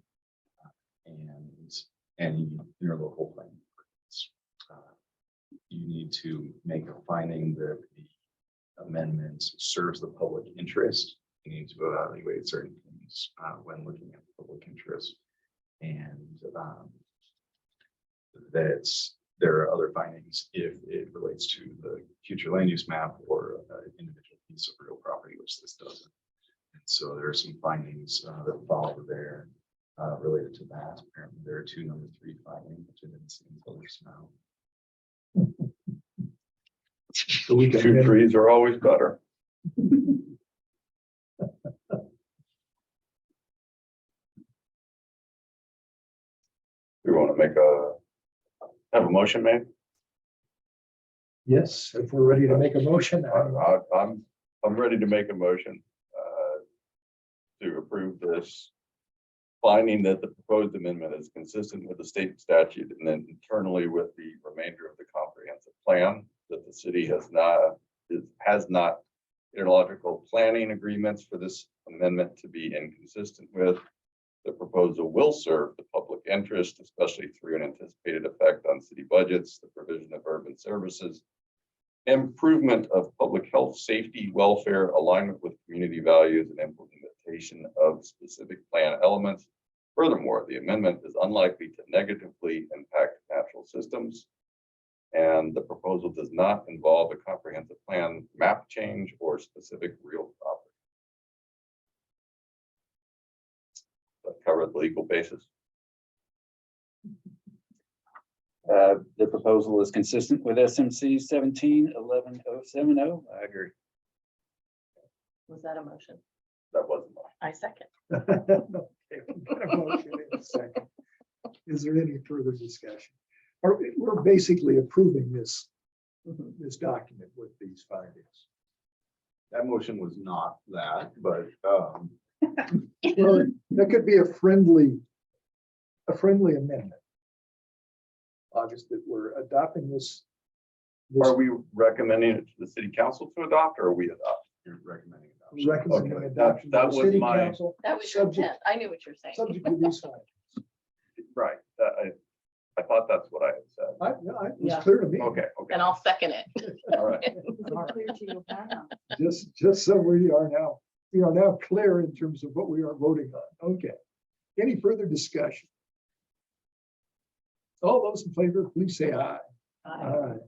and any interlocal plan. You need to make a finding that the amendment serves the public interest. You need to evaluate certain things when looking at the public interest, and that there are other findings if it relates to the future land use map or an individual piece of real property, which this doesn't. And so there are some findings that follow there related to that. Apparently there are 2 number 3 findings, which I didn't see until just now. So we can 2 trees are always better. We want to have a motion made? Yes, if we're ready to make a motion. I'm ready to make a motion to approve this, finding that the proposed amendment is consistent with the state statute and then internally with the remainder of the comprehensive plan, that the city has not interlogical planning agreements for this amendment to be inconsistent with. The proposal will serve the public interest, especially through an anticipated effect on city budgets, the provision of urban services, improvement of public health, safety, welfare, alignment with community values, and implementation of specific plan elements. Furthermore, the amendment is unlikely to negatively impact natural systems, and the proposal does not involve a comprehensive plan map change or specific real property. That cover the legal basis. The proposal is consistent with SMC 17-11070. I agree. Was that a motion? That wasn't mine. I second. Okay, we've got a motion in a second. Is there any further discussion? We're basically approving this document with these findings. That motion was not that, but Well, that could be a friendly amendment. August, that we're adopting this. Are we recommending it to the city council to adopt, or are we adopt? you're recommending adoption. Recommending Okay, adoption. that to the was city my- council, That was your Subject- intent. I knew what you're saying. subject to these findings. Right, I thought that's what I had said. It was Yeah. clear to me. Okay, okay, And I'll second it. all right. It's clear to you now. Just so we are now clear in terms of what we are voting on. Okay. Any further discussion? All those in favor, please say aye. Aye.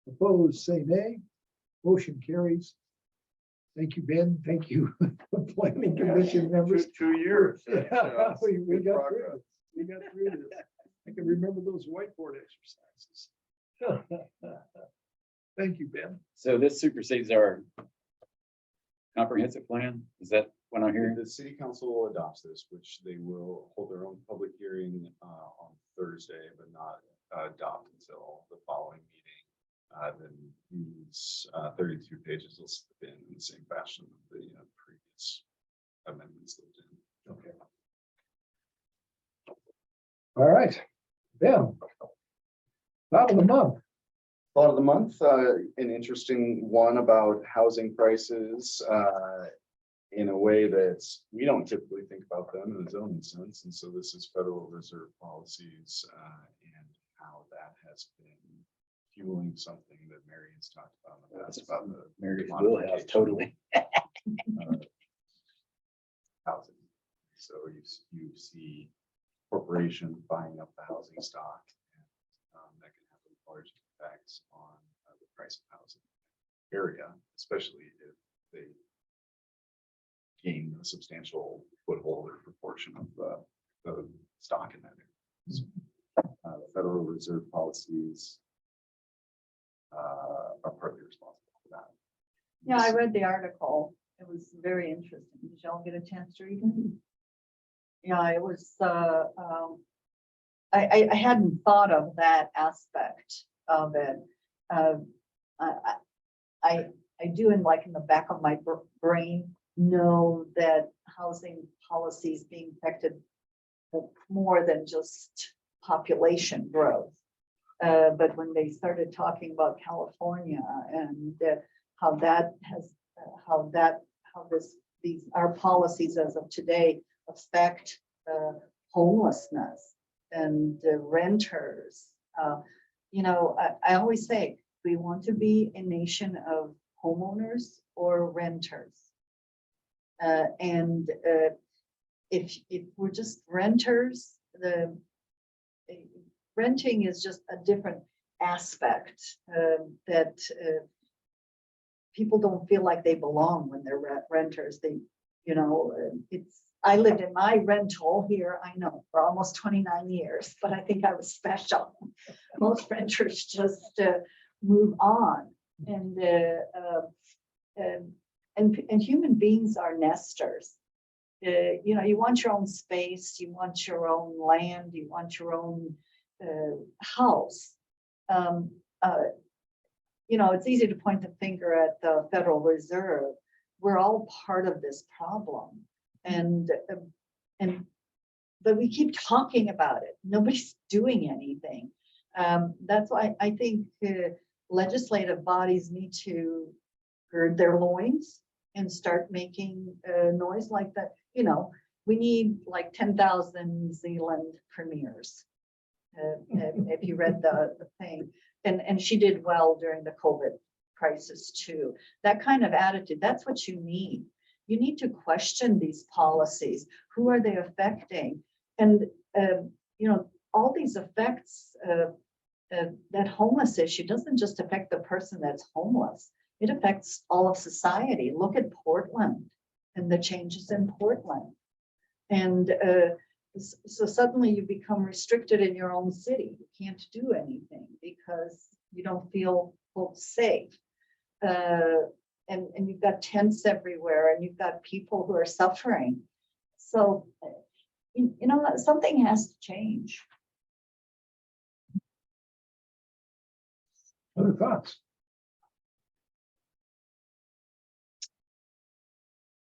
Opposed, say nay. Motion carries. Thank you, Ben. Thank you, planning commission members. 2 years. Yeah, we Good got through progress. it. We got through this. I can remember those whiteboard exercises. Thank you, Ben. So this supersedes our comprehensive plan? Is that what I'm hearing? The city council adopts this, which they will hold their own public hearing on Thursday, but not adopt until the following meeting. Then these 32 pages will slip in the same fashion of the previous amendments lived in. Okay. All right, Ben. Thought of the month. Thought of the month, an interesting one about housing prices in a way that we don't typically think about them in a zoning sense. And so this is Federal Reserve policies and how that has been fueling something that Mary has talked about in the past about the Mary's modification wheelhouse, totally. housing. So you see corporations buying up the housing stock, and that can have a large effects on the price of housing area, especially if they gain a substantial foothold or proportion of the stock in that area. So, Federal Reserve policies are partly responsible for that. Yeah, I read the article. It was very interesting. Did y'all get a chance to read it? Yeah, it was, I hadn't thought of that aspect of it. I do, in the back of my brain, know that housing policies being affected more than just population growth. But when they started talking about California and how our policies as of today affect homelessness and renters. I always say, we want to be a nation of homeowners or renters. And if we're just renters, renting is just a different aspect that people don't feel like they belong when they're renters. I lived in my rental here, I know, for almost 29 years, but I think I was special. Most renters just move on, and human beings are nesters. You want your own space, you want your own land, you want your own house. It's easy to point the finger at the Federal Reserve. We're all part of this problem, but we keep talking about it. Nobody's doing anything. That's why I think legislative bodies need to gird their loins and start making noise like that. We need like 10,000 New Zealand premiers. If you read the thing, and she did well during the COVID crisis too. That kind of attitude, that's what you need. You need to question these policies. Who are they affecting? And all these effects, that homeless issue doesn't just affect the person that's homeless. It affects all of society. Look at Portland and the changes in Portland. And so suddenly you become restricted in your own city. You can't do anything because you don't feel safe. And you've got tents everywhere, and you've got people who are suffering. So, something has to change. Other thoughts?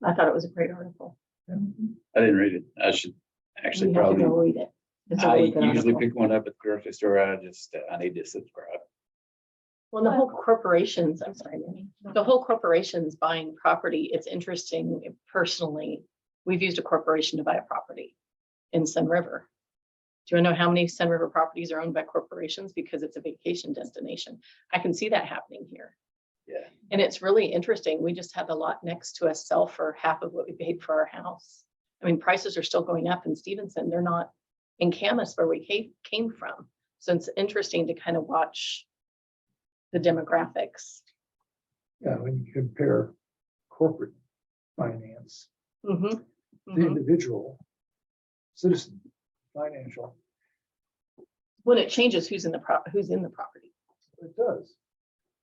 I thought it was a great article. I didn't read it. I should actually You have to probably, go read it. It's a I really good usually article. pick one up at the grocery store. I need to subscribe. Well, the whole corporations, I'm sorry, Manny, the whole corporations buying property, it's interesting personally. We've used a corporation to buy a property in Sun River. Do you know how many Sun River properties are owned by corporations because it's a vacation destination? I can see that happening here. Yeah. And it's really interesting. We just had the lot next to us sell for half of what we paid for our house. I mean, prices are still going up in Stevenson. They're not in Camas where we came from. So it's interesting to kind of watch the demographics. Yeah, when you compare corporate finance, Mhm, the mhm. individual citizen financial, When it changes, who's in the property. it does.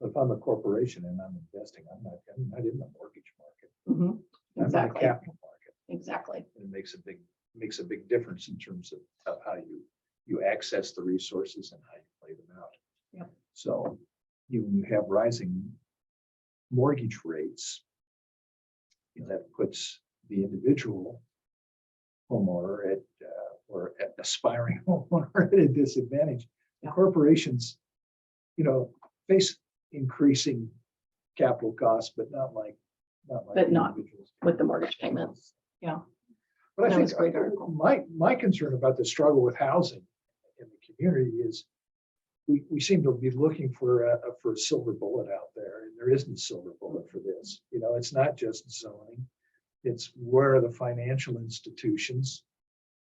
If I'm a corporation and I'm investing, I'm not in the mortgage market. Mhm, I'm in the Exactly, capital market. exactly. It makes a big difference in terms of how you access the resources and how you play them out. Yep. So you have rising mortgage rates. That puts the individual homeowner at or at aspiring homeowner at a disadvantage. Yeah. Corporations, face increasing capital costs, but not like. But not individuals. with the mortgage payments. Yeah. But I That think was a great article. my concern about the struggle with housing in the community is we seem to be looking for a silver bullet out there, and there isn't a silver bullet for this. It's not just zoning. It's where are the financial institutions?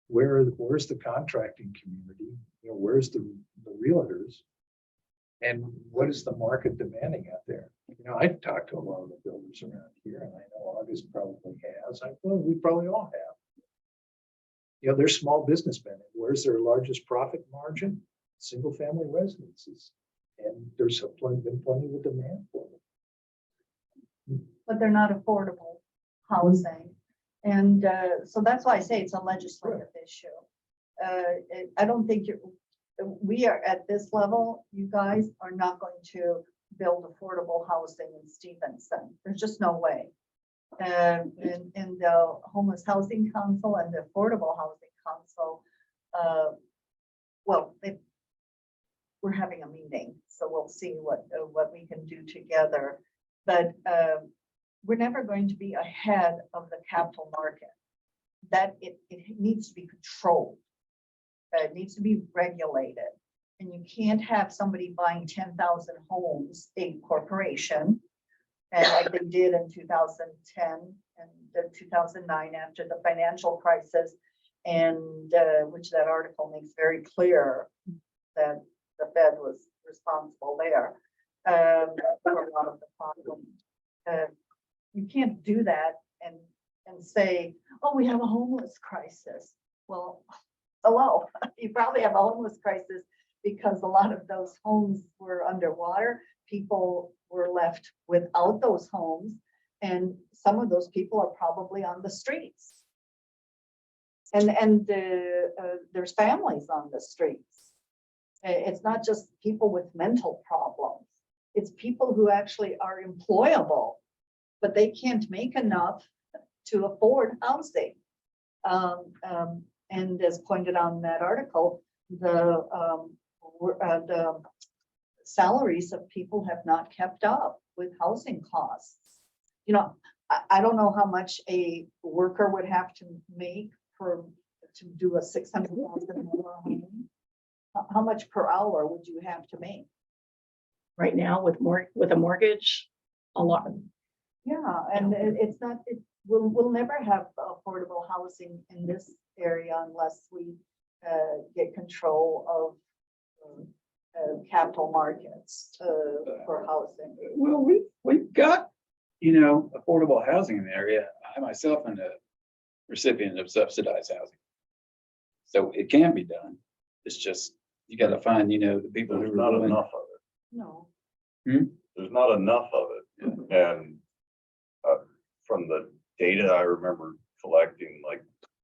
Where's the contracting community? Where's the realtors? And what is the market demanding out there? I talked to a lot of the builders around here, and I know August probably has. We probably all have. They're small businessmen. Where's their largest profit margin? Single family residences. And there's been plenty of demand for them. But they're not affordable housing. And so that's why I say it's a legislative issue. I don't think we are at this level, you guys are not going to build affordable housing in Stevenson. There's just no way. In the Homeless Housing Council and the Affordable Housing Council, we're having a meeting, so we'll see what we can do together. But we're never going to be ahead of the capital market. That it needs to be controlled. It needs to be regulated. And you can't have somebody buying 10,000 homes, a corporation, and like they did in 2010 and 2009 after the financial crisis, and which that article makes very clear that the Fed was responsible there for a lot of the problems. You can't do that and say, oh, we have a homeless crisis. Well, hello, you probably have a homeless crisis because a lot of those homes were underwater. People were left without those homes, and some of those people are probably on the streets. And there's families on the streets. It's not just people with mental problems. It's people who actually are employable, but they can't make enough to afford housing. And as pointed out in that article, the salaries of people have not kept up with housing costs. I don't know how much a worker would have to make to do a $600,000 home. How much per hour would you have to make? Right now with a mortgage, a lot. Yeah, and it's not, we'll never have affordable housing in this area unless we get control of capital markets for housing. Well, we've got, affordable housing in the area. I myself am a recipient of subsidized housing. So it can be done. It's just, you got to find, the people who There's are not willing. enough of it. No. There's not enough of it. And from the data I remember collecting, like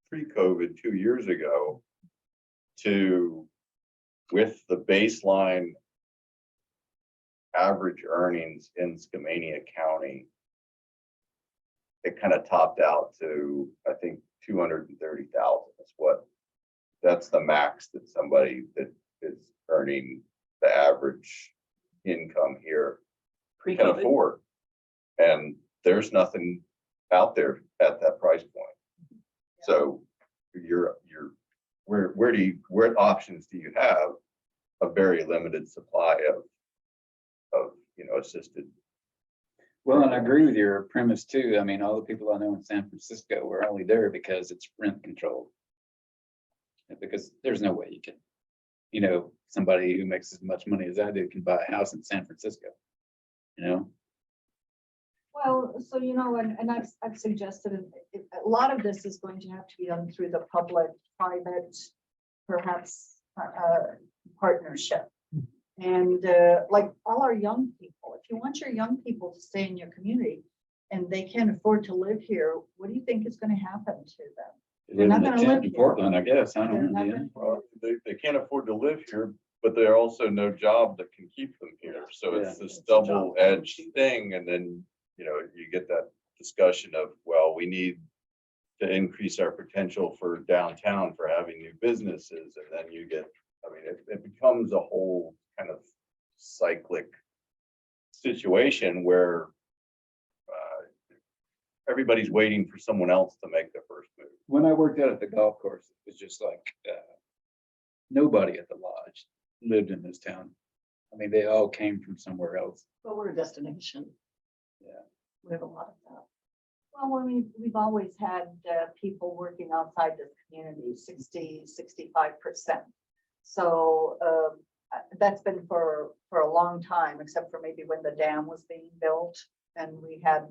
pre-COVID 2 years ago, to with the baseline average earnings in Skamania County, it kind of topped out to, I think, 230,000 is that's the max that somebody that is earning the average income here can Pre-COVID. afford. And there's nothing out there at that price point. So what options do you have? A very limited supply of, assisted. Well, and I agree with your premise too. I mean, all the people I know in San Francisco were only there because it's rent controlled. Because there's no way you can, somebody who makes as much money as I do can buy a house in San Francisco. Well, so, and I've suggested a lot of this is going to have to be done through the public-private, perhaps, partnership. And like all our young people, if you want your young people to stay in your community and they can't afford to live here, what do you think is going to happen to them? They're not not gonna live in here. Portland, I guess. I They're don't not know. gonna- Well, they can't afford to live here, but there are also no job that can keep them here. So it's Yeah. this It's a job double-edged issue. thing. And then, you get that discussion of, well, we need to increase our potential for downtown for having new businesses. And then you get, it becomes a whole kind of cyclic situation where everybody's waiting for someone else to make the first move. When I worked out at the golf course, it was just like, nobody at the lodge lived in this town. I mean, they all came from somewhere else. But we're a destination. Yeah. We have a lot of that. Well, we've always had people working outside this community, 65%. So that's been for a long time, except for maybe when the dam was being built and we had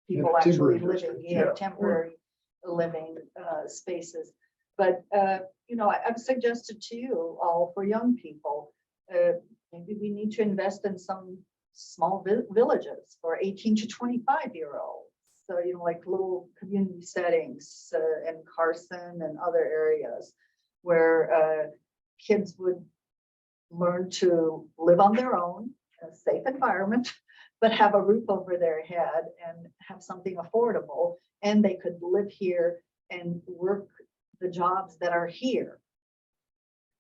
people Yeah, actually temporary living, district, temporary living spaces. But, I've suggested to you all for young people, maybe we need to invest in some small villages for 18 to 25-year-olds. So, like little community settings in Carson and other areas where kids would learn to live on their own, in a safe environment, but have a roof over their head and have something affordable. And they could live here and work the jobs that are here.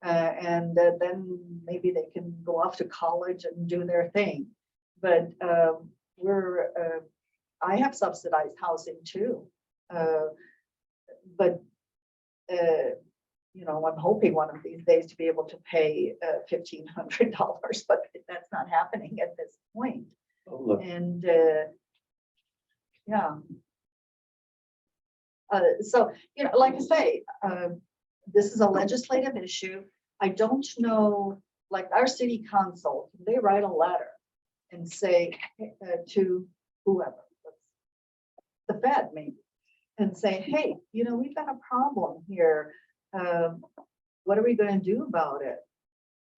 And then maybe they can go off to college and do their thing. But I have subsidized housing too. But I'm hoping one of these days to be able to pay $1,500, but that's not happening at this point. Oh, look, And yeah. So, like I say, this is a legislative issue. I don't know, like our city council, they write a letter and say to whoever, the Fed maybe, and say, hey, we've got a problem here. What are we going to do about it?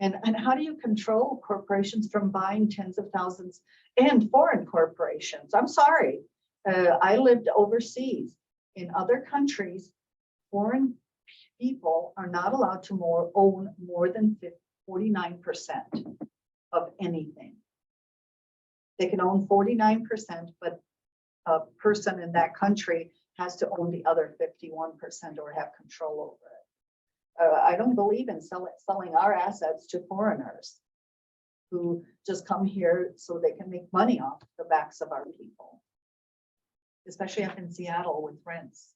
And how do you control corporations from buying tens of thousands and foreign corporations? I'm sorry. I lived overseas. In other countries, foreign people are not allowed to own more than 49% of anything. They can own 49%, but a person in that country has to own the other 51% or have control over it. I don't believe in selling our assets to foreigners who just come here so they can make money off the backs of our people, especially up in Seattle with rents.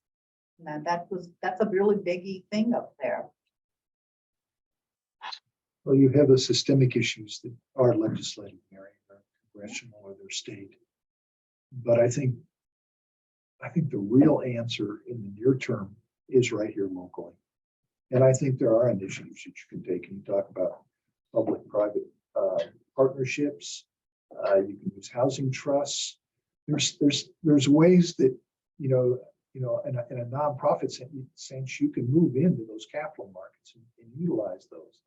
And that's a really biggie thing up there. Well, you have the systemic issues that are legislative, Mary, or congressional or their state. But I think the real answer in the near term is right here locally. And I think there are initiatives that you can take, and you talk about public-private partnerships. You can use housing trusts. There's ways that, in a nonprofit sense, you can move into those capital markets and utilize those.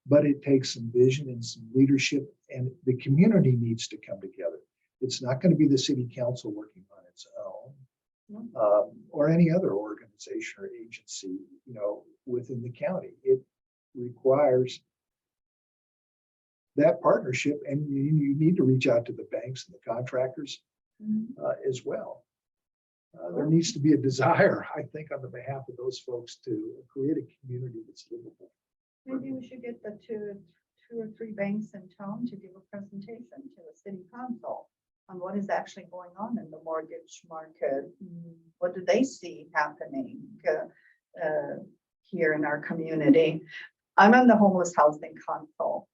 But it takes some vision and some leadership, and the community needs to come together. It's not going to be the city council working on its own, or any other organization or agency, within the county. It requires that partnership, and you need to reach out to the banks and the contractors as well. There needs to be a desire, I think, on the behalf of those folks to create a community that's livable. Maybe we should get the two or three banks in town to give a presentation to the city council on what is actually going on in the mortgage market. What do they see happening here in our community. I'm on the Homeless Housing Council.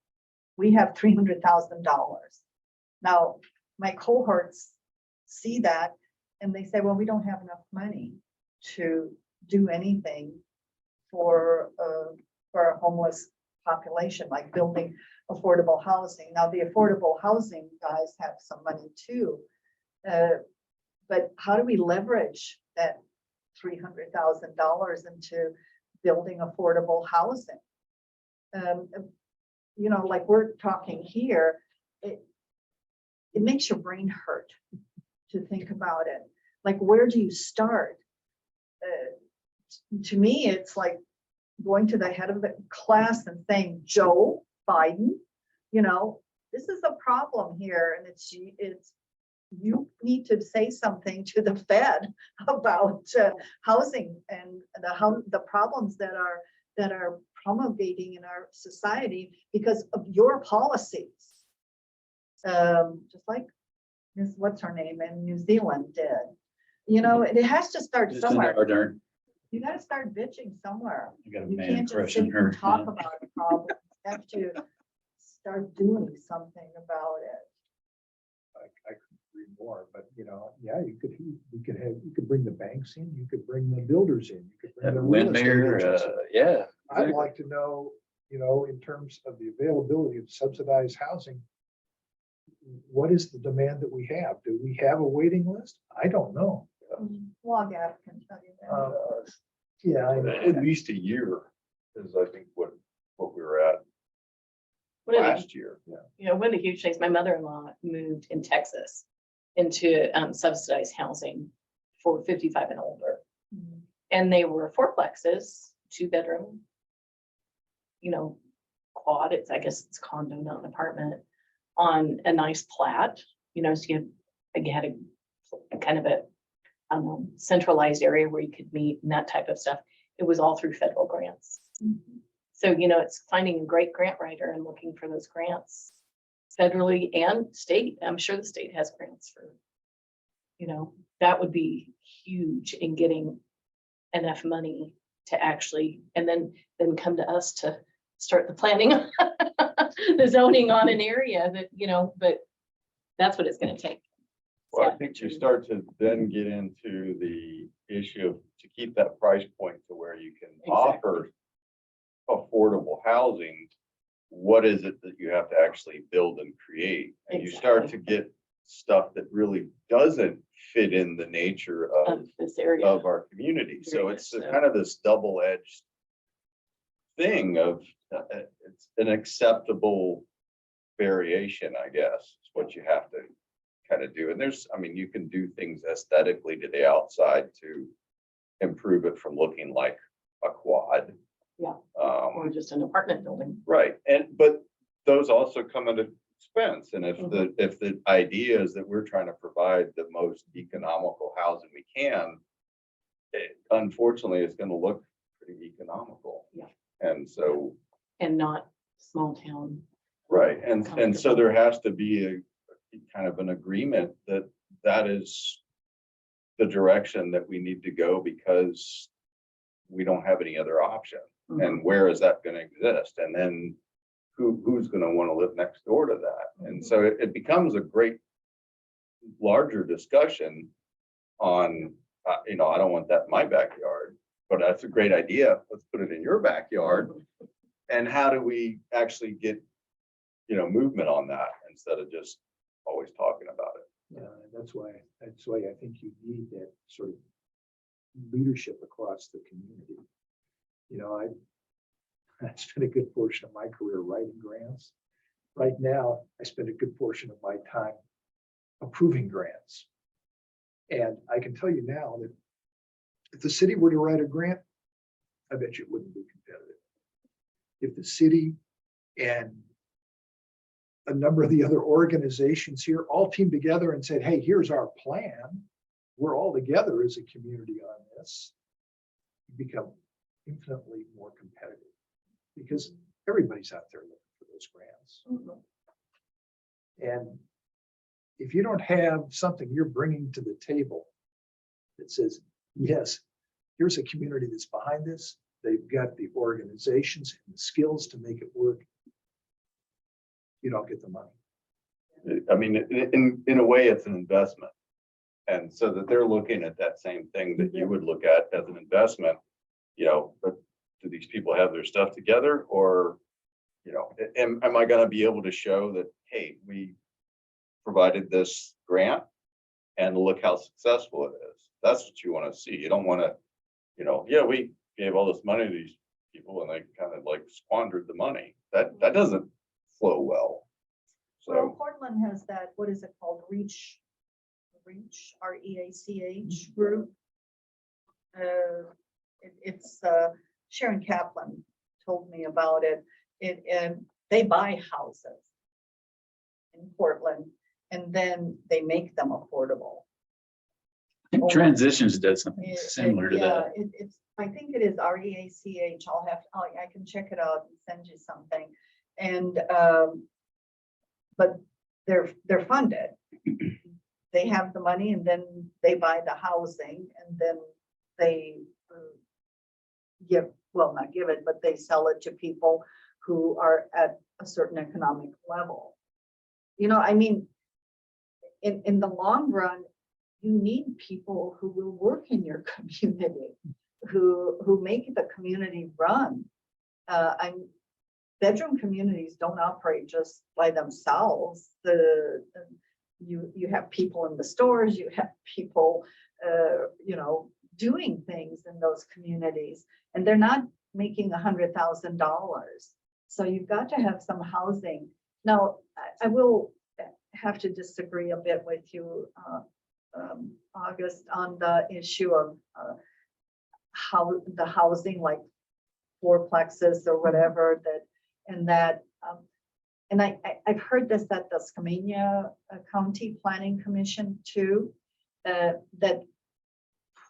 We have $300,000. Now, my cohorts see that and they say, well, we don't have enough money to do anything for a homeless population, like building affordable housing. Now, the affordable housing guys have some money too. But how do we leverage that $300,000 into building affordable housing? You know, like we're talking here, it makes your brain hurt to think about it. Like, where do you start? To me, it's like going to the head of the class and saying, Joe Biden, you know, this is a problem here, and it's you need to say something to the Fed about housing and the problems that are promulgating in our society because of your policies. Just like Miss what's her name in New Zealand did. You know, it has to start Just in somewhere. order. You got to start bitching somewhere. I got a You man can't just crush sit on her. and talk about a problem. You have to start doing something about it. I couldn't agree more, but you know, yeah, you could bring the banks in, you could bring the builders in, you could bring the real estate Windmere, agents in. yeah. I'd like to know, you know, in terms of the availability of subsidized housing, what is the demand that we have? Do we have a waiting list? I don't know. Log app can tell you that. Yeah, I know. At least a year is, I think, what we were at One of the, last year. you know, one of the huge things, my mother-in-law moved in Texas into subsidized housing for 55 and older. Mhm. And they were fourplexes, 2-bedroom, you know, quad, I guess it's condo, not an apartment, on a nice plat, you know, so you had a kind of a centralized area where you could meet and that type of stuff. It was all through federal grants. Mhm. So, you know, it's finding a great grant writer and looking for those grants federally and state. I'm sure the state has grants for, you know, that would be huge in getting enough money to actually, and then come to us to start the planning, the zoning on an area that, you know, but that's what it's going to take. Well, I think you start to then get into the issue of to keep that price point to where you can offer affordable housing. What is it that you have to actually build and create? And you start to get stuff that really doesn't fit in the nature Of this area. of our community. So Very it's much so. kind of this double-edged thing of it's an acceptable variation, I guess, is what you have to kind of do. And there's, I mean, you can do things aesthetically to the outside to improve it from looking like a quad. Yeah. Or just an apartment building. Right, but those also come at an expense, and if the idea is that we're trying to provide the most economical housing we can, unfortunately, it's gonna look pretty economical. Yeah. And so, And not small town. right, and so there has to be a kind of an agreement that that is the direction that we need to go because we don't have any other option. Mhm. And where is that gonna exist? And then who's gonna wanna live next door to that? And so it becomes a great larger discussion on, you know, I don't want that in my backyard, but that's a great idea. Let's put it in your backyard. And how do we actually get, you know, movement on that instead of just always talking about it? Yeah, that's why I think you need that sort of leadership across the community. You know, I spent a good portion of my career writing grants. Right now, I spend a good portion of my time approving grants. And I can tell you now that if the city were to write a grant, I bet you it wouldn't be competitive. If the city and a number of the other organizations here all teamed together and said, hey, here's our plan. We're all together as a community on this. You become infinitely more competitive because everybody's out there looking for those grants. And if you don't have something you're bringing to the table that says, yes, here's a community that's behind this, they've got the organizations and the skills to make it work, you don't get the money. I mean, in a way, it's an investment. And so that they're looking at that same thing that you would look at as an investment, you know, but do these people have their stuff together, or, you know, am I gonna be able to show that, hey, we provided this grant and look how successful it is? That's what you wanna see. You don't wanna, you know, yeah, we gave all this money to these people and they kind of like squandered the money. That doesn't flow well. Well, So, Portland has that, what is it called? Reach, REACH group. It's Sharon Kaplan told me about it. They buy houses in Portland and then they make them affordable. Transitions does something It- similar to yeah, that. It's, I think it is REACH. I can check it out and send you something. And, but they're funded. They have the money and then they buy the housing and then they not give it, but they sell it to people who are at a certain economic level. You know, I mean, in the long run, you need people who will work in your community, who make the community run. Bedroom communities don't operate just by themselves. You have people in the stores, you have people, you know, doing things in those communities, and they're not making $100,000. So you've got to have some housing. Now, I will have to disagree a bit with you, August, on the issue of how the housing, like fourplexes or whatever, and I've heard this at the Skamania County Planning Commission too, that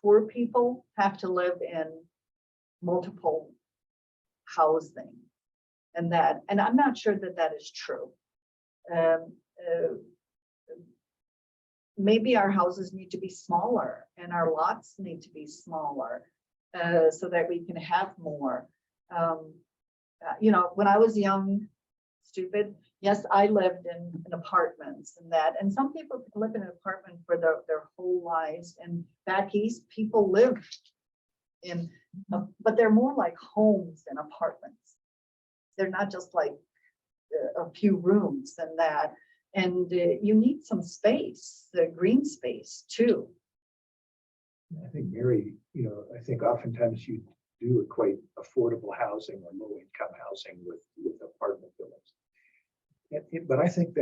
poor people have to live in multiple housing, and I'm not sure that is true. Maybe our houses need to be smaller and our lots need to be smaller, so that we can have more. You know, when I was young, stupid, yes, I lived in apartments and some people live in an apartment for their whole lives. And back east, people live in, but they're more like homes than apartments. They're not just like a few rooms and you need some space, the green space too. I think Mary, you know, I think oftentimes you do equate affordable housing or low income housing with apartment buildings. But I think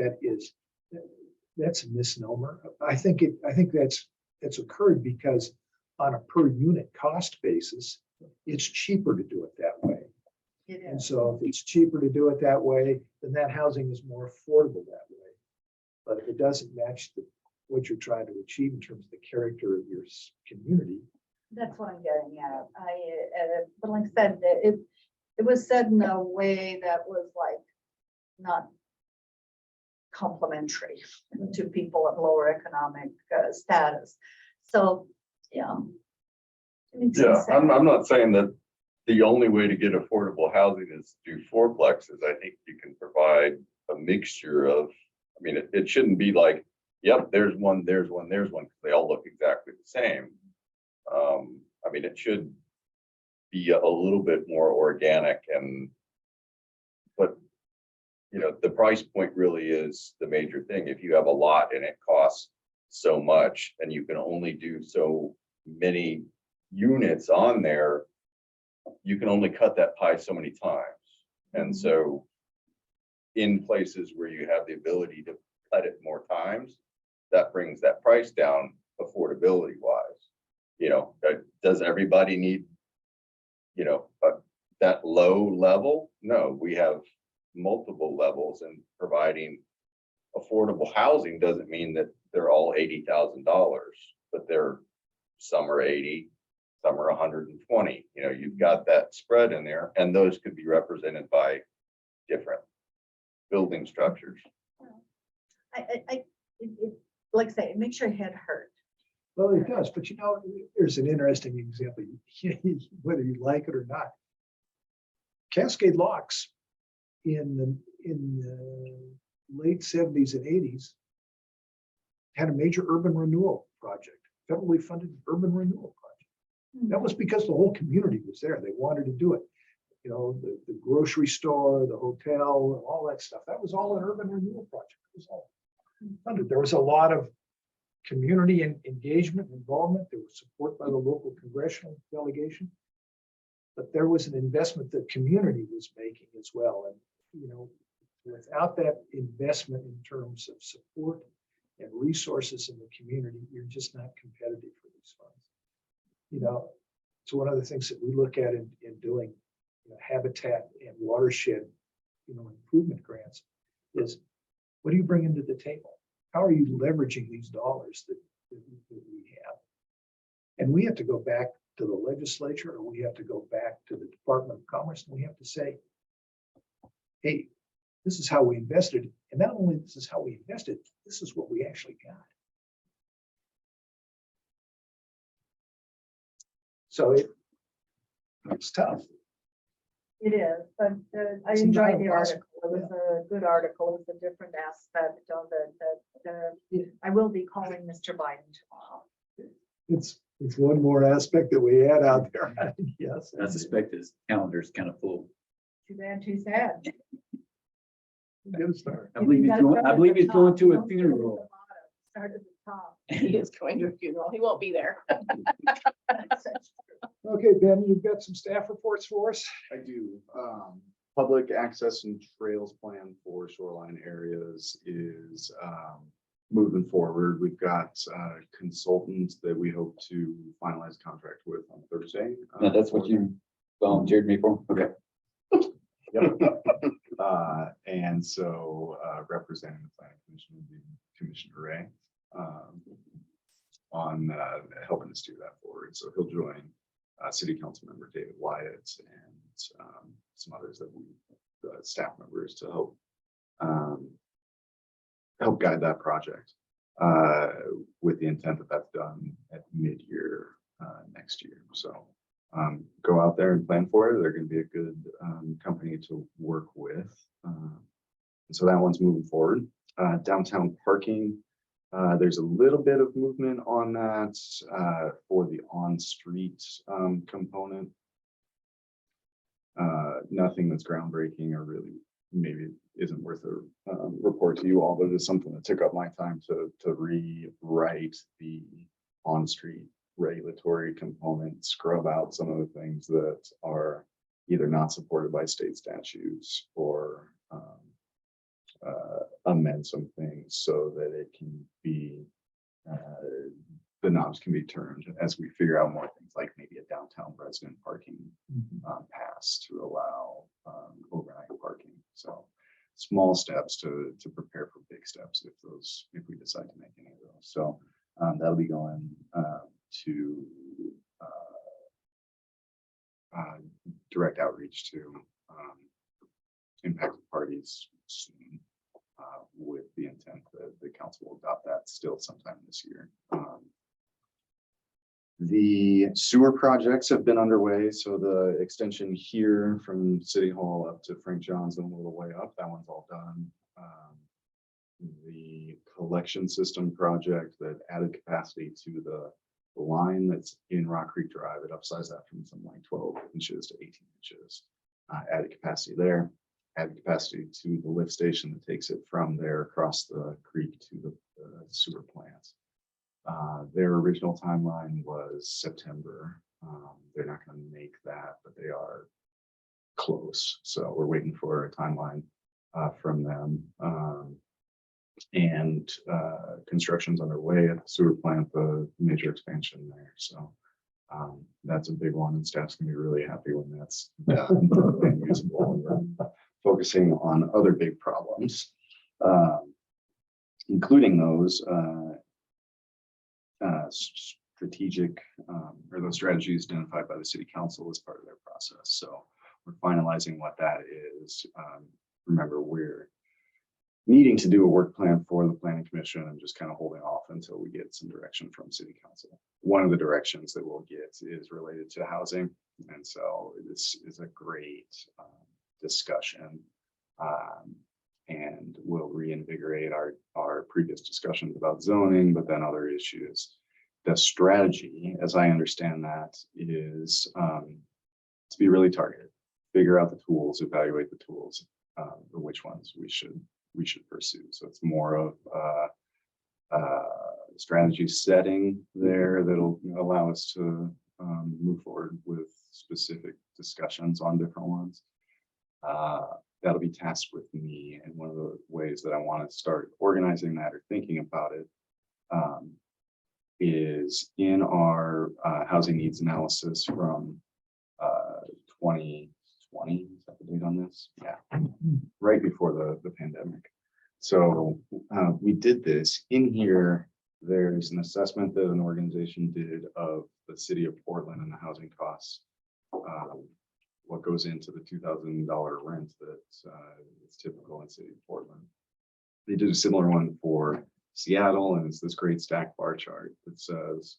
that's a misnomer. I think that's occurred because on a per unit cost basis, it's cheaper to do it that way. It And is. so if it's cheaper to do it that way, then that housing is more affordable that way. But if it doesn't match what you're trying to achieve in terms of the character of your community, That's what I'm getting at. But like I said, it was said in a way that was like not complimentary to people of lower economic status. So, yeah. It makes yeah, sense. I'm not saying that the only way to get affordable housing is to do fourplexes. I think you can provide a mixture of, I mean, it shouldn't be like, yep, there's one, because they all look exactly the same. I mean, it should be a little bit more organic but you know, the price point really is the major thing. If you have a lot and it costs so much and you can only do so many units on there, you can only cut that pie so many times. And so in places where you have the ability to cut it more times, that brings that price down affordability wise. You know, does everybody need, you know, that low level? No, we have multiple levels, and providing affordable housing doesn't mean that they're all $80,000, but some are 80, some are 120. You know, you've got that spread in there, and those could be represented by different building structures. Like I say, it makes your head hurt Well, it does, but you know, there's an interesting example, whether you like it or not. Cascade Locks in the late 70s and 80s had a major urban renewal project, federally funded urban renewal project. That was because the whole community was there. They wanted to do it. You know, the grocery store, the hotel, all that stuff. That was all an urban renewal project. It was all funded. There was a lot of community and engagement, involvement. There was support by the local congressional delegation. But there was an investment that community was making as well. And, you know, without that investment in terms of support and resources in the community, you're just not competitive for these funds. You know, so one of the things that we look at in doing, you know, habitat and watershed, you know, improvement grants is, what do you bring into the table? How are you leveraging these dollars that we have? And we have to go back to the legislature, or we have to go back to the Department of Commerce, and we have to say, hey, this is how we invested. And not only this is how we invested, this is what we actually got. So it's tough. It is, but I It's enjoyed not the impossible. article. It was a good article. It was a different aspect of it that I will be calling Mr. Biden tomorrow. It's one more aspect that we had out there. Yes. I suspect his calendar's kind of full. Too bad, too sad. Get a start. I believe he's going to a funeral. Start at the top. He is going to a funeral. He won't be there. Okay, Ben, you've got some staff reports for us? I do. Public access and trails plan for shoreline areas is moving forward. We've got consultants that we hope to finalize contract with on Thursday. No, that's what you volunteered me for. Okay. Yep. And so representing the planning commission will be Commissioner Ray on helping us do that forward. So he'll join City Council member David Wyatt and some others that we staff members to help help guide that project with the intent that that's done at mid-year next year. So go out there and plan for it. They're going to be a good company to work with. So that one's moving forward. Downtown parking, there's a little bit of movement on that for the on-street component. Nothing that's groundbreaking or really maybe isn't worth a report to you all, but it's something that took up my time to rewrite the on-street regulatory component, scrub out some of the things that are either not supported by state statutes or amend some things so that it can be the knobs can be turned as we figure out more things like maybe a downtown resident parking pass to allow overnight parking. So small steps to prepare for big steps if we decide to make any of those. So that'll be going to direct outreach to impacted parties soon, with the intent that the council will adopt that still sometime this year. The sewer projects have been underway. So the extension here from City Hall up to Frank John's and a little way up, that one's all done. The collection system project that added capacity to the line that's in Rock Creek Drive, it upsized that from something like 12 inches to 18 inches. Added capacity there, added capacity to the lift station that takes it from there across the creek to the sewer plants. Their original timeline was September. They're not going to make that, but they are close. So we're waiting for a timeline from them. And construction's underway at the sewer plant, the major expansion there. So that's a big one, and staff's gonna be really happy when that's done and usable. And we're focusing on other big problems, including those strategic or those strategies identified by the city council as part of their process. So we're finalizing what that is. Remember, needing to do a work plan for the planning commission and just kind of holding off until we get some direction from city council. One of the directions that we'll get is related to housing. And so this is a great discussion. And we'll reinvigorate our previous discussions about zoning, but then other issues. The strategy, as I understand that, is to be really targeted, figure out the tools, evaluate the tools, which ones we should pursue. So it's more of strategy setting there that'll allow us to move forward with specific discussions on different ones. That'll be tasked with me, and one of the ways that I want to start organizing that or thinking about it is in our housing needs analysis from 2020. Is that the date on this? Yeah, right before the pandemic. So we did this in here. There's an assessment that an organization did of the city of Portland and the housing costs. What goes into the $2,000 rent that is typical in the city of Portland. They did a similar one for Seattle, and it's this great stack bar chart that says,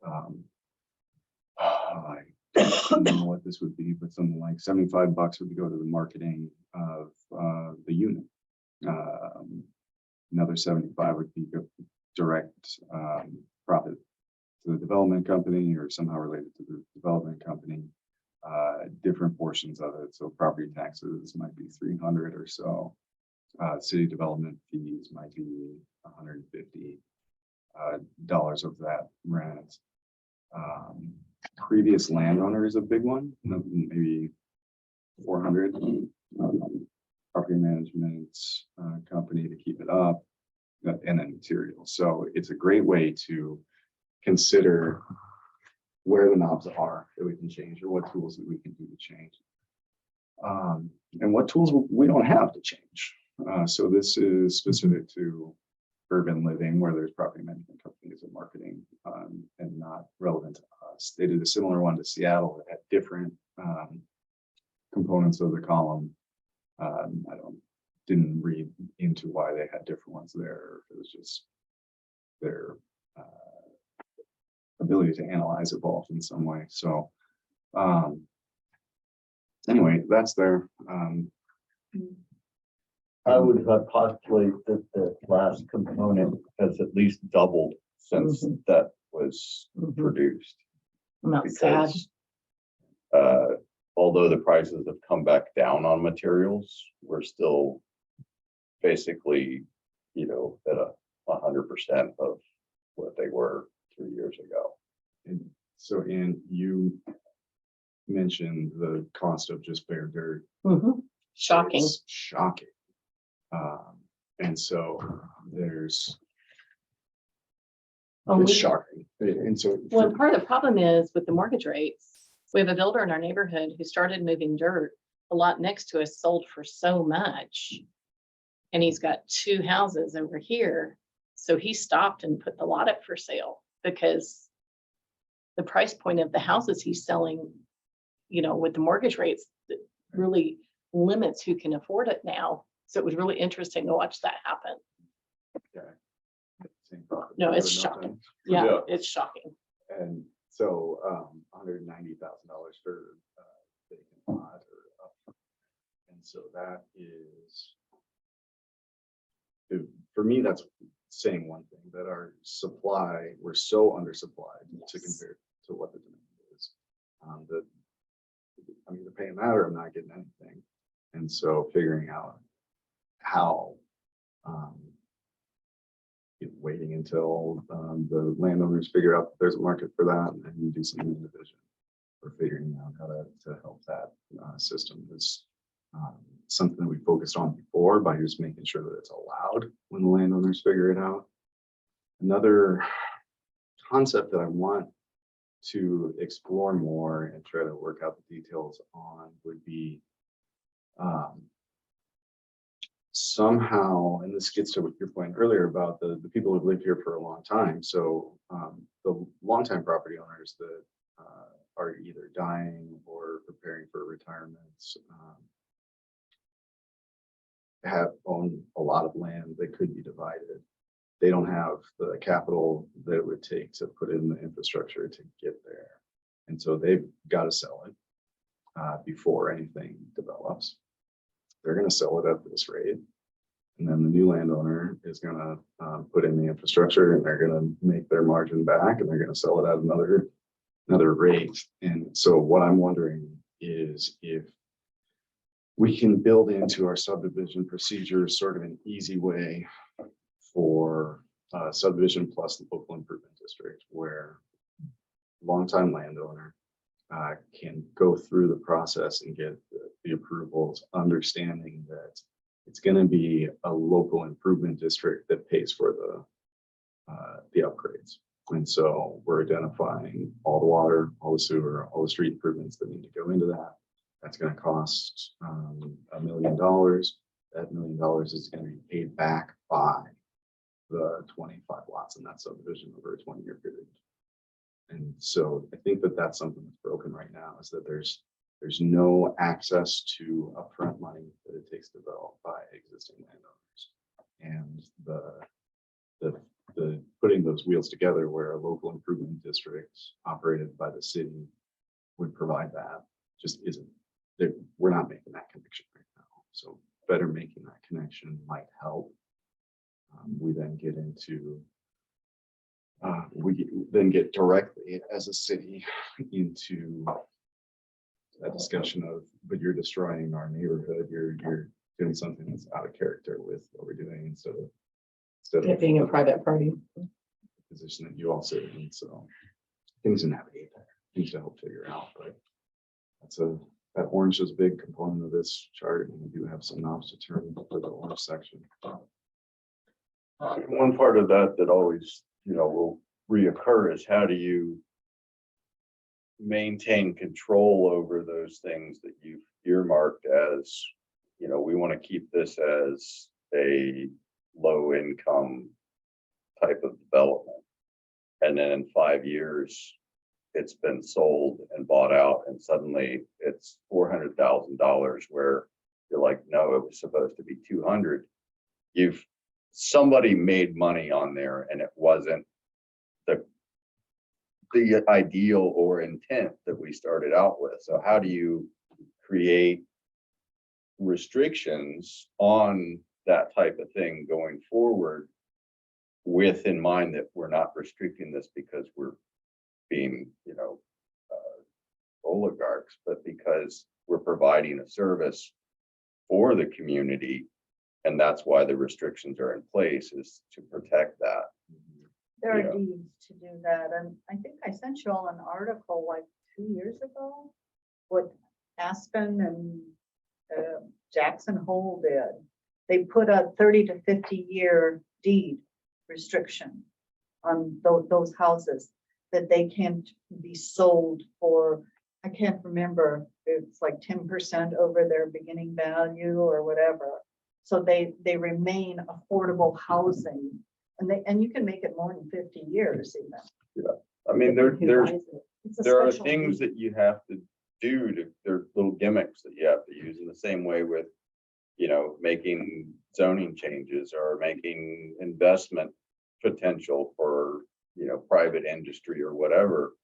I don't know what this would be, but something like $75 would go to the marketing of the unit. Another 75 would be direct profit to the development company or somehow related to the development company. Different portions of it. So property taxes might be 300 or so. City development fees might be $150 of that rent. Previous landowner is a big one, maybe 400. Property management company to keep it up, and then materials. So it's a great way to consider where the knobs are that we can change, or what tools that we can do to change, and what tools we don't have to change. So this is specific to urban living, where there's property management companies and marketing, and not relevant to us. They did a similar one to Seattle that had different components of the column. Didn't read into why they had different ones there. It was just their ability to analyze evolved in some way. So anyway, that's there. I would postulate that the last component has at least doubled since that was produced. I'm not sad. Because although the prices have come back down on materials, we're still basically, at 100% of what they were 3 years ago. And so, Ann, you mentioned the cost of just bare dirt. Shocking. It's shocking. And so it's shocking. And so Well, part of the problem is with the mortgage rates. We have a builder in our neighborhood who started moving dirt. A lot next to us sold for so much. And he's got 2 houses over here. So he stopped and put the lot up for sale because the price point of the houses he's selling, with the mortgage rates, that really limits who can afford it now. So it was really interesting to watch that happen. same property. No, it's Nothing. shocking. Yeah, it's shocking. And so $190,000 for vacant lot or up. And so that is, for me, that's saying one thing, that our supply, we're so undersupplied to compare to what the demand is. I'm either paying that or I'm not getting anything. And so figuring out how, waiting until the landowners figure out there's a market for that and then do something in the vision for figuring out how to help that system is something that we focused on before by just making sure that it's allowed when the landowners figure it out. Another concept that I want to explore more and try to work out the details on would be somehow, and this gets to what your point earlier about the people who've lived here for a long time. So the longtime property owners that are either dying or preparing for retirements, own a lot of land that could be divided. They don't have the capital that it would take to put in the infrastructure to get there. And so they've got to sell it before anything develops. They're going to sell it at this rate. And then the new landowner is going to put in the infrastructure, and they're going to make their margin back, and they're going to sell it at another rate. And so what I'm wondering is if we can build into our subdivision procedures sort of an easy way for subdivision plus the local improvement district, where longtime landowner can go through the process and get the approvals, understanding that it's going to be a local improvement district that pays for the upgrades. And so we're identifying all the water, all the sewer, all the street improvements that need to go into that. That's going to cost $1 million. That $1 million is going to be paid back by the 25 lots in that subdivision over a 20-year period. And so I think that that's something that's broken right now, is that there's no access to upfront money that it takes to develop by existing landowners. And the putting those wheels together, where a local improvement district operated by the city would provide that, just isn't. We're not making that connection right now. So better making that connection might help. We then get into we then get directly as a city into a discussion of, but you're destroying our neighborhood. You're doing something that's out of character with what we're doing, instead of It being a private party. position that you all sit in. So things to navigate there, things to help figure out. But that orange is a big component of this chart, and we do have some knobs to turn for the orange section. One part of that always, will reoccur is, how do you maintain control over those things that you've earmarked as, we want to keep this as a low income type of development. And then in 5 years, it's been sold and bought out, and suddenly it's $400,000, where you're like, no, it was supposed to be 200. Somebody made money on there, and it wasn't the ideal or intent that we started out with. So how do you create restrictions on that type of thing going forward, with in mind that we're not restricting this because we're being, oligarchs, but because we're providing a service for the community, and that's why the restrictions are in place, is to protect that. There are Yeah. deeds to do that, and I think I sent you all an article like 2 years ago, what Aspen and Jackson Hole did. They put a 30 to 50 year deed restriction on those houses, that they can't be sold for, I can't remember, it's like 10% over their beginning value or whatever. So they remain affordable housing, and you can make it more than 50 years even. I mean, there's It's a there are special things deed. that you have to do there are little gimmicks that you have to use, in the same way with, making zoning changes or making investment potential for, private industry or whatever,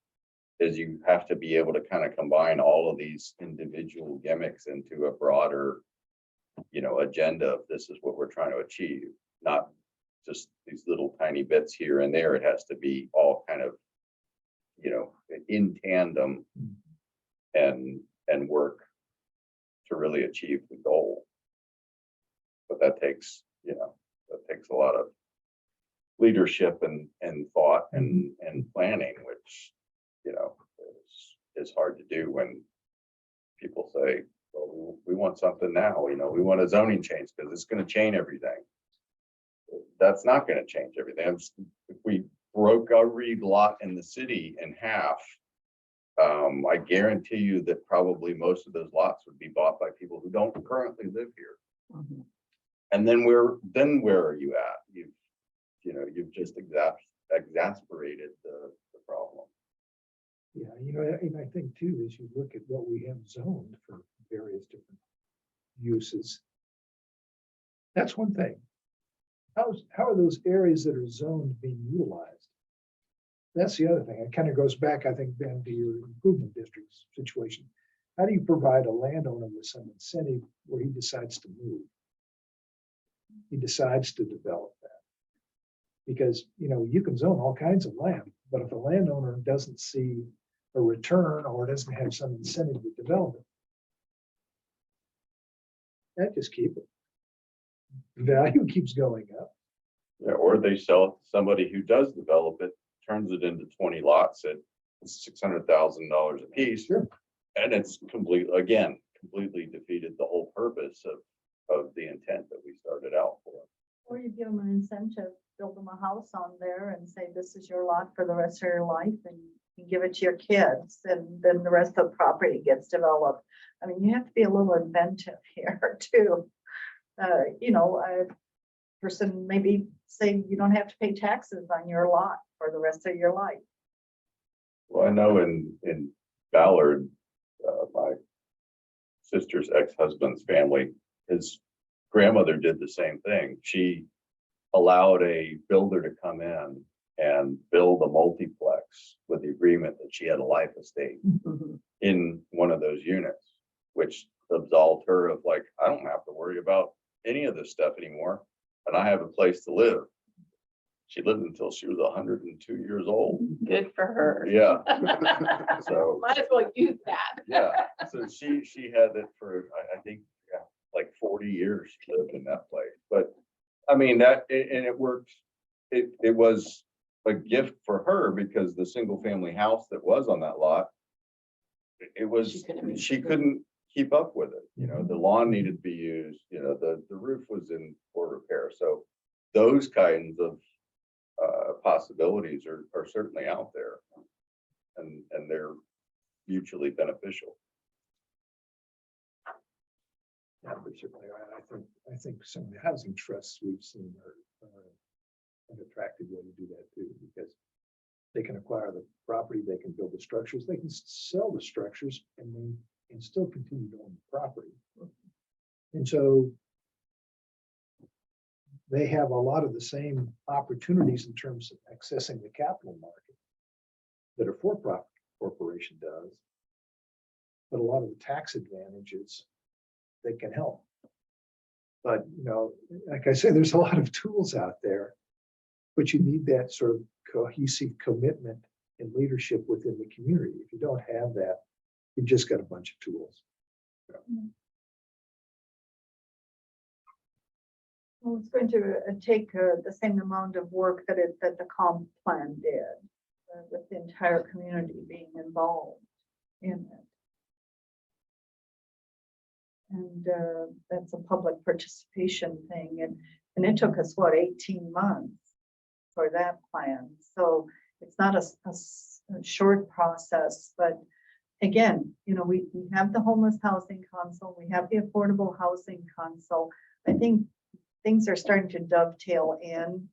is you have to be able to kind of combine all of these individual gimmicks into a broader, agenda of, this is what we're trying to achieve, not just these little tiny bits here and there. It has to be all kind of, in tandem, and work to really achieve the goal. But that takes a lot of leadership and thought and planning, which, is hard to do when people say, well, we want something now, we want a zoning change because it's going to change everything. That's not going to change everything. If we broke every lot in the city in half, I guarantee you that probably most of those lots would be bought by people who don't currently live here. Mhm. And then where are you at? You've just exasperated the problem. Yeah, and I think too, as you look at what we have zoned for various different uses, That's one thing. How are those areas that are zoned being utilized? That's the other thing. It kind of goes back, I think, Ben, to your improvement districts situation. How do you provide a landowner with some incentive where he decides to move? He decides to develop that. Because, you know, you can zone all kinds of land, but if a landowner doesn't see a return or doesn't have some incentive to develop it, that just keep it. Value keeps going up. Yeah, or they sell it to somebody who does develop it, turns it into 20 lots at $600,000 a piece. Sure. And it's completely defeated the whole purpose of the intent that we started out for. Or you give them an incentive, build them a house on there and say, this is your lot for the rest of your life, and you give it to your kids, and then the rest of the property gets developed. I mean, you have to be a little inventive here too. You know, a person maybe say you don't have to pay taxes on your lot for the rest of your life. Well, I know in Ballard, my sister's ex-husband's family, his grandmother did the same thing. She allowed a builder to come in and build a multiplex with the agreement that she had a life estate in one of those units, which absolved her of like, I don't have to worry about any of this stuff anymore, and I have a place to live. She lived until she was 102 years old. Good for her. Yeah. So, Might as well use that. yeah, so she had it for, I think, yeah, like 40 years she lived in that place. But I mean, and it worked. It was a gift for her because the single family house that was on that lot, she couldn't keep up with it. You know, the lawn needed to be used, you know, the roof was in poor repair. So those kinds of possibilities are certainly out there, and they're mutually beneficial. Yeah, but certainly, I think some of the housing trusts we've seen are an attractive way to do that too, because they can acquire the property, they can build the structures, they can sell the structures and still continue to own the property. And so they have a lot of the same opportunities in terms of accessing the capital market that a for-profit corporation does, but a lot of the tax advantages that can help. But, you know, like I said, there's a lot of tools out there, but you need that sort of cohesive commitment and leadership within the community. If you don't have that, you've just got a bunch of tools. Well, it's going to take the same amount of work that the comp plan did, with the entire community being involved in it. And that's a public participation thing, and it took us, what, 18 months for that plan. So it's not a short process, but again, you know, we have the Homeless Housing Council, we have the Affordable Housing Council. I think things are starting to dovetail in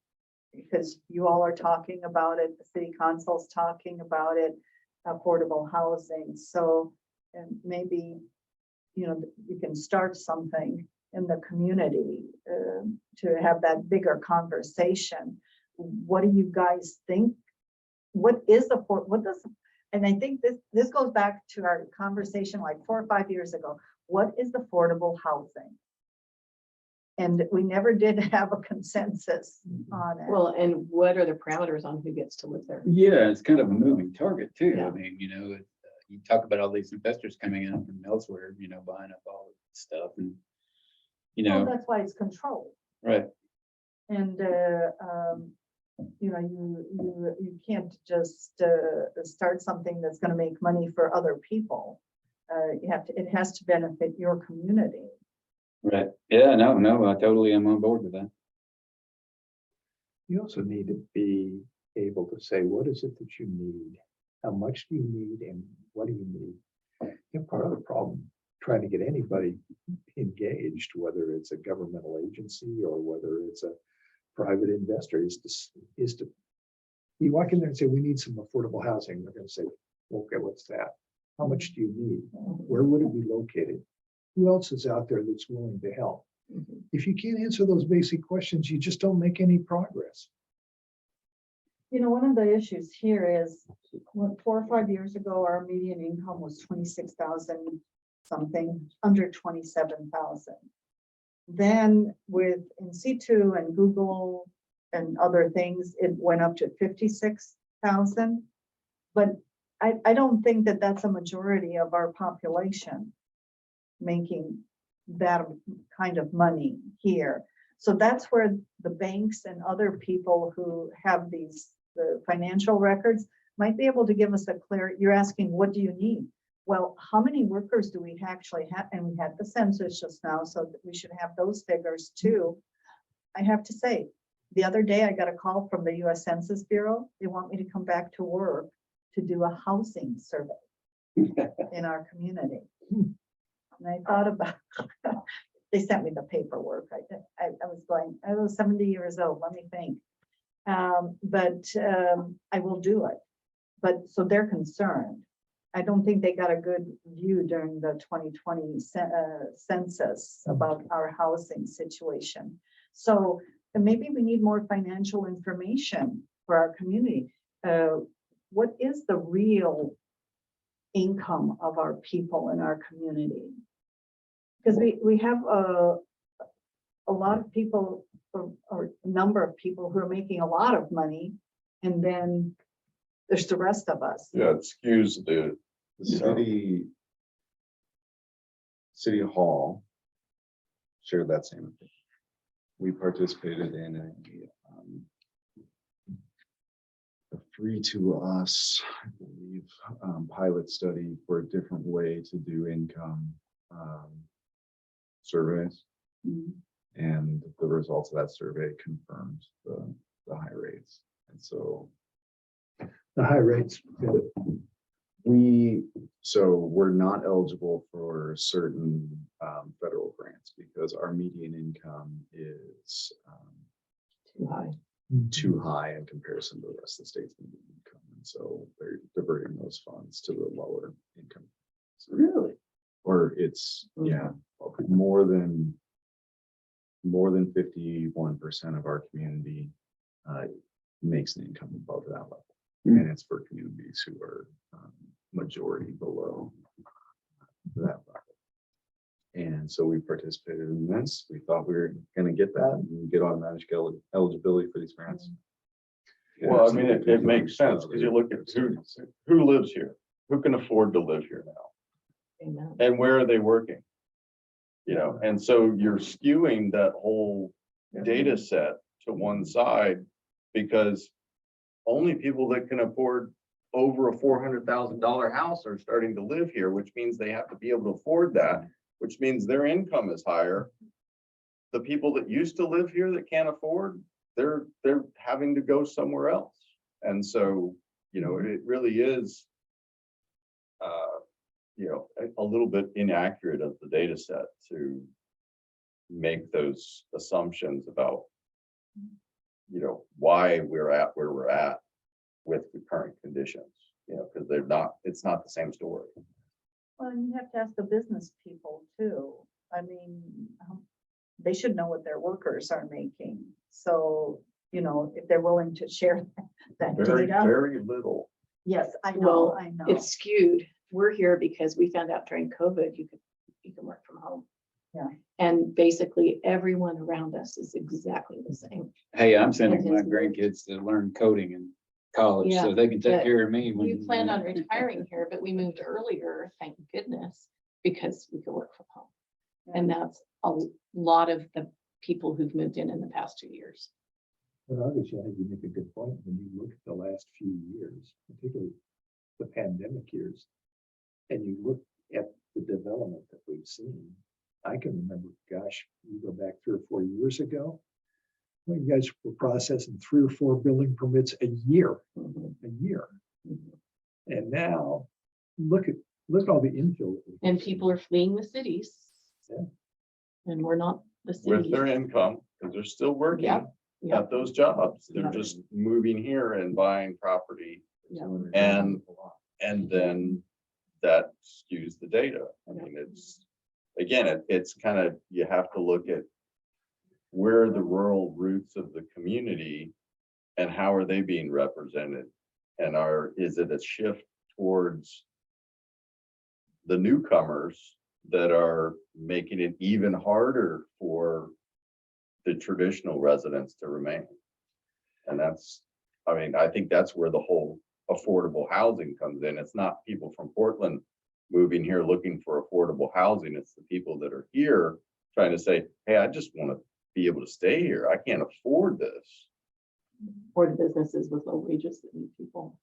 because you all are talking about it, the city council's talking about it, affordable housing. So, and maybe, you know, you can start something in the community to have that bigger conversation. What do you guys think? What is and I think this goes back to our conversation like 4 or 5 years ago. What is affordable housing? And we never did have a consensus on it. Well, and what are the parameters on who gets to live there? Yeah, it's kind of a moving target too. Yeah. I mean, you know, you talk about all these investors coming in from elsewhere, you know, buying up all this stuff, and you Well, know, that's why it's controlled. right? And you know, you can't just start something that's going to make money for other people. It has to benefit your community. Right. Yeah. No. I totally am on board with that. You also need to be able to say, what is it that you need? How much do you need and what do you need? You know, part of the problem trying to get anybody engaged, whether it's a governmental agency or whether it's a private investor, is to you walk in there and say, we need some affordable housing. They're going to say, okay, what's that? How much do you need? Where would it be located? Who else is out there that's willing to help? Mhm. If you can't answer those basic questions, you just don't make any progress. You know, one of the issues here is, when 4 or 5 years ago, our median income was 26,000 something, under 27,000. Then with in situ and Google and other things, it went up to 56,000. But I don't think that that's a majority of our population making that kind of money here. So that's where the banks and other people who have the financial records might be able to give us a clear, you're asking, what do you need? Well, how many workers do we actually have? And we had the census just now, so that we should have those figures too. I have to say, the other day I got a call from the US Census Bureau. They want me to come back to work to do a housing survey in our community. And I thought about, they sent me the paperwork. I was going, I was 70 years old, let me think. But I will do it. But so they're concerned. I don't think they got a good view during the 2020 census about our housing situation. So maybe we need more financial information for our community. What is the real income of our people in our community? Because we have a lot of people, or a number of people who are making a lot of money, and then there's the rest of us. Yeah, it skews the, The City Hall shared that same opinion. We participated in a free to us, I believe, pilot study for a different way to do income surveys. Mhm. And the results of that survey confirmed the high rates. And so The high rates. we're not eligible for certain federal grants because our median income is Too high. too high in comparison to the rest of the state's median income. And so they're diverting those funds to the lower income. Really? Or it's, yeah, more than 51% of our community makes an income above that level. And it's for communities who are majority below that level. And so we participated in this. We thought we were gonna get that and get automatic eligibility for these grants. well, I mean, it makes sense, because you look at who lives here, who can afford to live here now, Amen. and where are they working? You know, and so you're skewing that whole data set to one side, because only people that can afford over a $400,000 house are starting to live here, which means they have to be able to afford that, which means their income is higher. The people that used to live here that can't afford, they're having to go somewhere else. And so, you know, it really is you know, a little bit inaccurate of the data set to make those assumptions about, you know, why we're at where we're at with the current conditions, you know, because it's not the same story. Well, and you have to ask the business people too. I mean, they should know what their workers are making. So, you know, if they're willing to share that Very, data. very little. Yes, I know, Well, I know. It's skewed. We're here because we found out during COVID, you can work from home. Yeah. And basically everyone around us is exactly the same. Hey, I'm sending And my his- grandkids to learn coding in college so they can take but care of me. We when- planned on retiring here, but we moved earlier, thank goodness, because we could work from home. And that's a lot of the people who've moved in the past 2 years. But obviously, I think you make a good point when you look at the last few years, particularly the pandemic years. And you look at the development that we've seen. I can remember, gosh, you go back 3 or 4 years ago. When you guys were processing 3 or 4 building permits a year. And now, look at all the infill. that we've And seen. people are fleeing the cities. Yeah. And we're not the With cities. their income, because they're still working Yeah, yeah. at those jobs. They're Yeah. just moving here and buying property. Yeah. And then that skews the data. I mean, it's, again, it's kind of, you have to look at where are the rural roots of the community and how are they being represented? And is it a shift towards the newcomers that are making it even harder for the traditional residents to remain? And that's, I mean, I think that's where the whole affordable housing comes in. It's not people from Portland moving here looking for affordable housing. It's the people that are here trying to say, hey, I just want to be able to stay here. I can't afford this. Or the businesses with low wages that need people.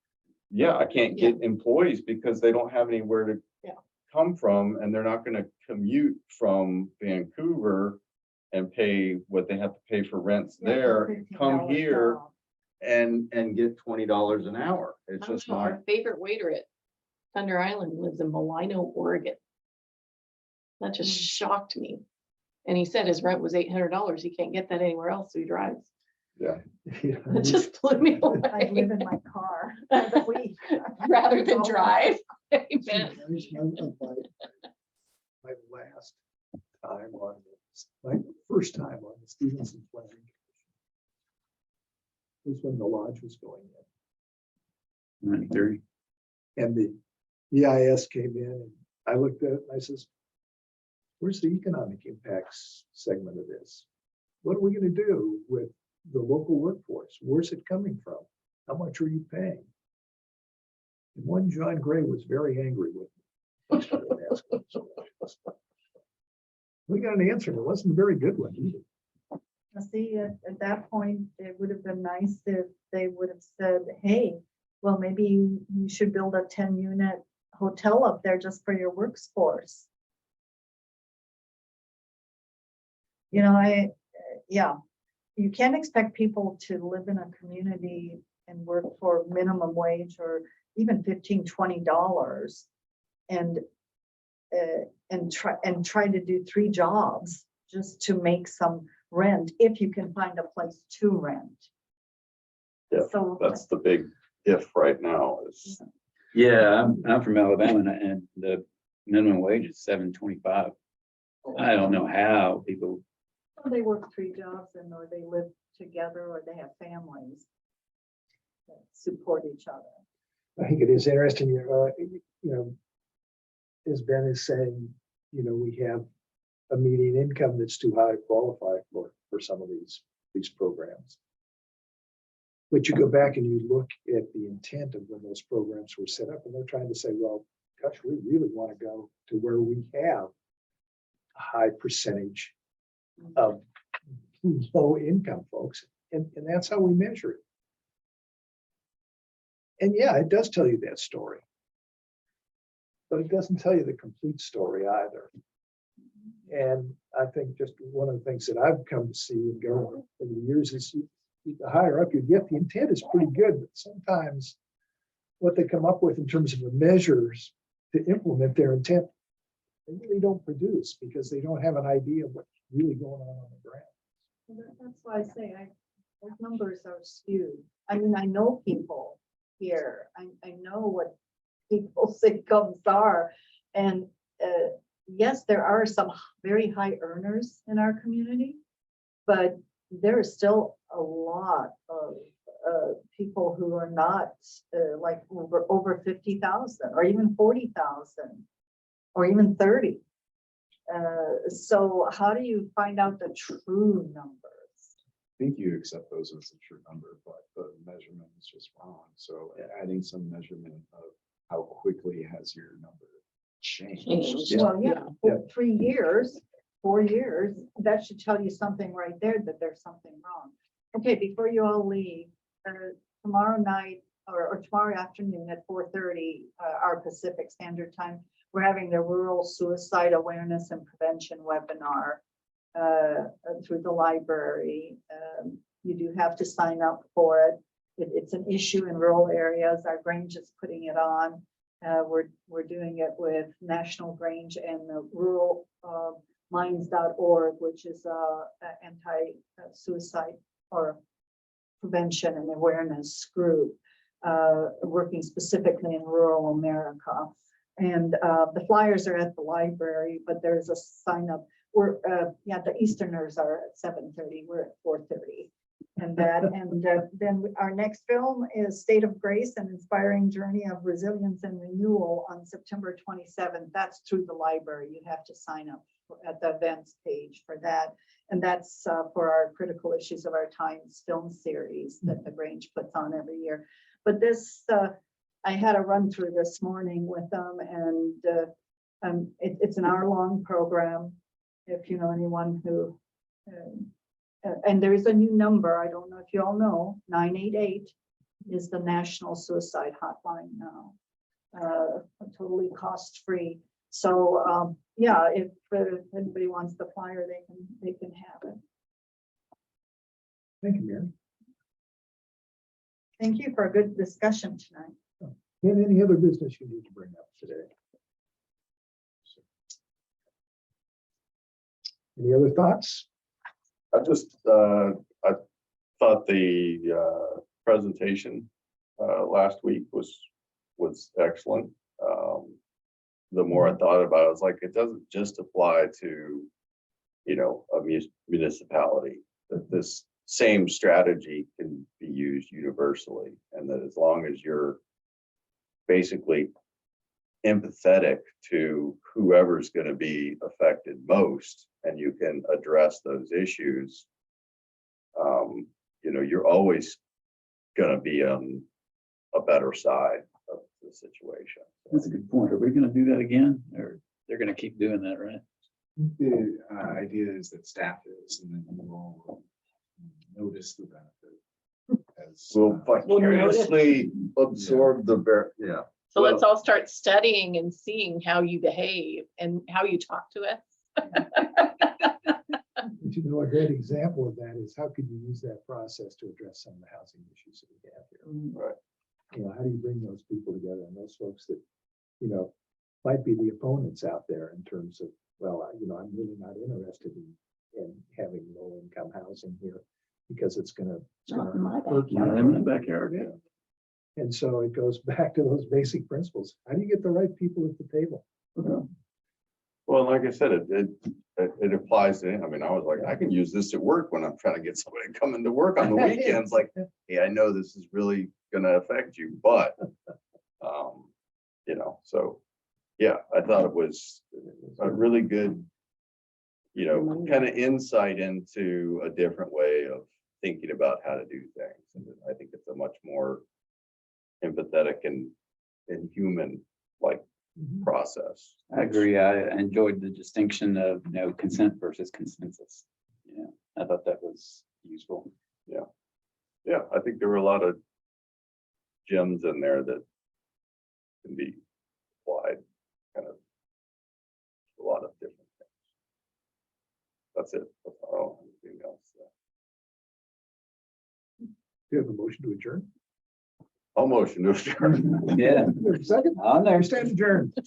Yeah, I can't get employees because they don't have anywhere to Yeah. come from, and they're not gonna commute from Vancouver and pay what they have to pay for rents there, come $15 here job. and get $20 an hour. It's I don't just know, not, our favorite waiter at Thunder Island lives in Malino, Oregon. That just shocked me. And he said his rent was $800. He can't get that anywhere else, so he drives. Yeah, It just blew me I away. live in my car for the week. Rather than drive. Amen. My last time on this, my first time on the Stevenson Planning Commission was when the lodge was going in. 93. And the EIS came in and I looked at it and I says, where's the economic impacts segment of this? What are we going to do with the local workforce? Where's it coming from? How much are you paying? And one John Gray was very angry with me. I started asking some questions. We got an answer. and It wasn't a very good one either. Now, see, at that point, it would have been nice if they would have said, hey, well, maybe you should build a 10-unit hotel up there just for your workforce. You know, yeah, you can't expect people to live in a community and work for minimum wage or even $15, $20 and try to do 3 jobs just to make some rent if you can find a place to rent. Yeah, So that's the big if right now is, Yeah, I'm from Alabama and the minimum wage is $7.25. I don't know how people, they work 3 jobs and or they live together or they have families that support each other. I think it is interesting, you know, as Ben is saying, you know, we have a median income that's too high to qualify for some of these programs. But you go back and you look at the intent of when those programs were set up and they're trying to say, well, gosh, we really want to go to where we have a high percentage of low income folks. And that's how we measure it. And yeah, it does tell you that story. But it doesn't tell you the complete story either. And I think just one of the things that I've come to see and go over the years is the higher up you get, the intent is pretty good, but sometimes what they come up with in terms of the measures to implement their intent, they really don't produce because they don't have an idea of what's really going on the ground. Well, that's why I say those numbers are skewed. I mean, I know people here. I know what people's incomes are. And yes, there are some very high earners in our community, but there is still a lot of people who are not like over 50,000 or even 40,000 or even 30. So how do you find out the true numbers? I think you accept those as a true number, but the measurement is just wrong. So adding some measurement of how quickly has your number changed. Changed. Well, yeah, Yeah. 3 years, 4 years, that should tell you something right there that there's something wrong. Okay, before you all leave, tomorrow night or tomorrow afternoon at 4:30, our Pacific Standard Time, we're having the Rural Suicide Awareness and Prevention webinar through the library. You do have to sign up for it. It's an issue in rural areas. Our Grange is putting it on. We're doing it with National Grange and the Rural Minds.org, which is a anti-suicide or prevention and awareness group working specifically in rural America. And the flyers are at the library, but there's a sign up we're, yeah, the Easterners are at 7:30, we're at 4:30. And that, and then our next film is State of Grace, an inspiring journey of resilience and renewal on September 27th. That's through the library. You have to sign up at the events page for that. And that's for our Critical Issues of Our Times film series that the Grange puts on every year. But this, I had a run through this morning with them, and it's an hour-long program. If you know anyone who, and there is a new number, I don't know if you all know, 988 is the National Suicide Hotline now. Totally cost-free. So yeah, if anybody wants the flyer, they can have it. Thank you, Mary. Thank you for a good discussion tonight. And any other business you need to bring up today? Any other thoughts? I just, I thought the presentation last week was excellent. The more I thought about it, I was like, it doesn't just apply to, you know, a municipality, that this same strategy can be used universally, and that as long as you're basically empathetic to whoever's going to be affected most, and you can address those issues, you know, you're always going to be on a better side of the situation. That's a good point. Are we gonna do that again, or they're gonna keep doing that, right? The idea is that staff is, and then you will notice the benefit. As, We'll vicariously absorb the, yeah. So let's all start studying and seeing how you behave and how you talk to us. But you know, a great example of that is how could you use that process to address some of the housing issues that we have here? Right. You know, how do you bring those people together, and those folks that, you know, might be the opponents out there in terms of, well, you know, I'm really not interested in having low income housing here because it's gonna. Not in my hurt Yeah, in my backyard, yeah. And so it goes back to those basic principles. How do you get the right people at the table? Well, like I said, it applies to, I mean, I was like, I can use this at work when I'm trying to get somebody coming to work on the weekends, like, hey, I know this is really gonna affect you, but, you know, so, yeah, I thought it was a really good, you know, kind of insight into a different way of thinking about how to do things. And I think it's a much more empathetic and human like process. I agree. I enjoyed the distinction of, you know, consent versus consensus. Yeah, I thought that was useful. Yeah, I think there were a lot of gems in there that can be applied kind of a lot of different things. That's it. That's all. Anything else? Do you have a motion to adjourn? I'll motion to adjourn. Yeah, Second, on there. stand adjourned.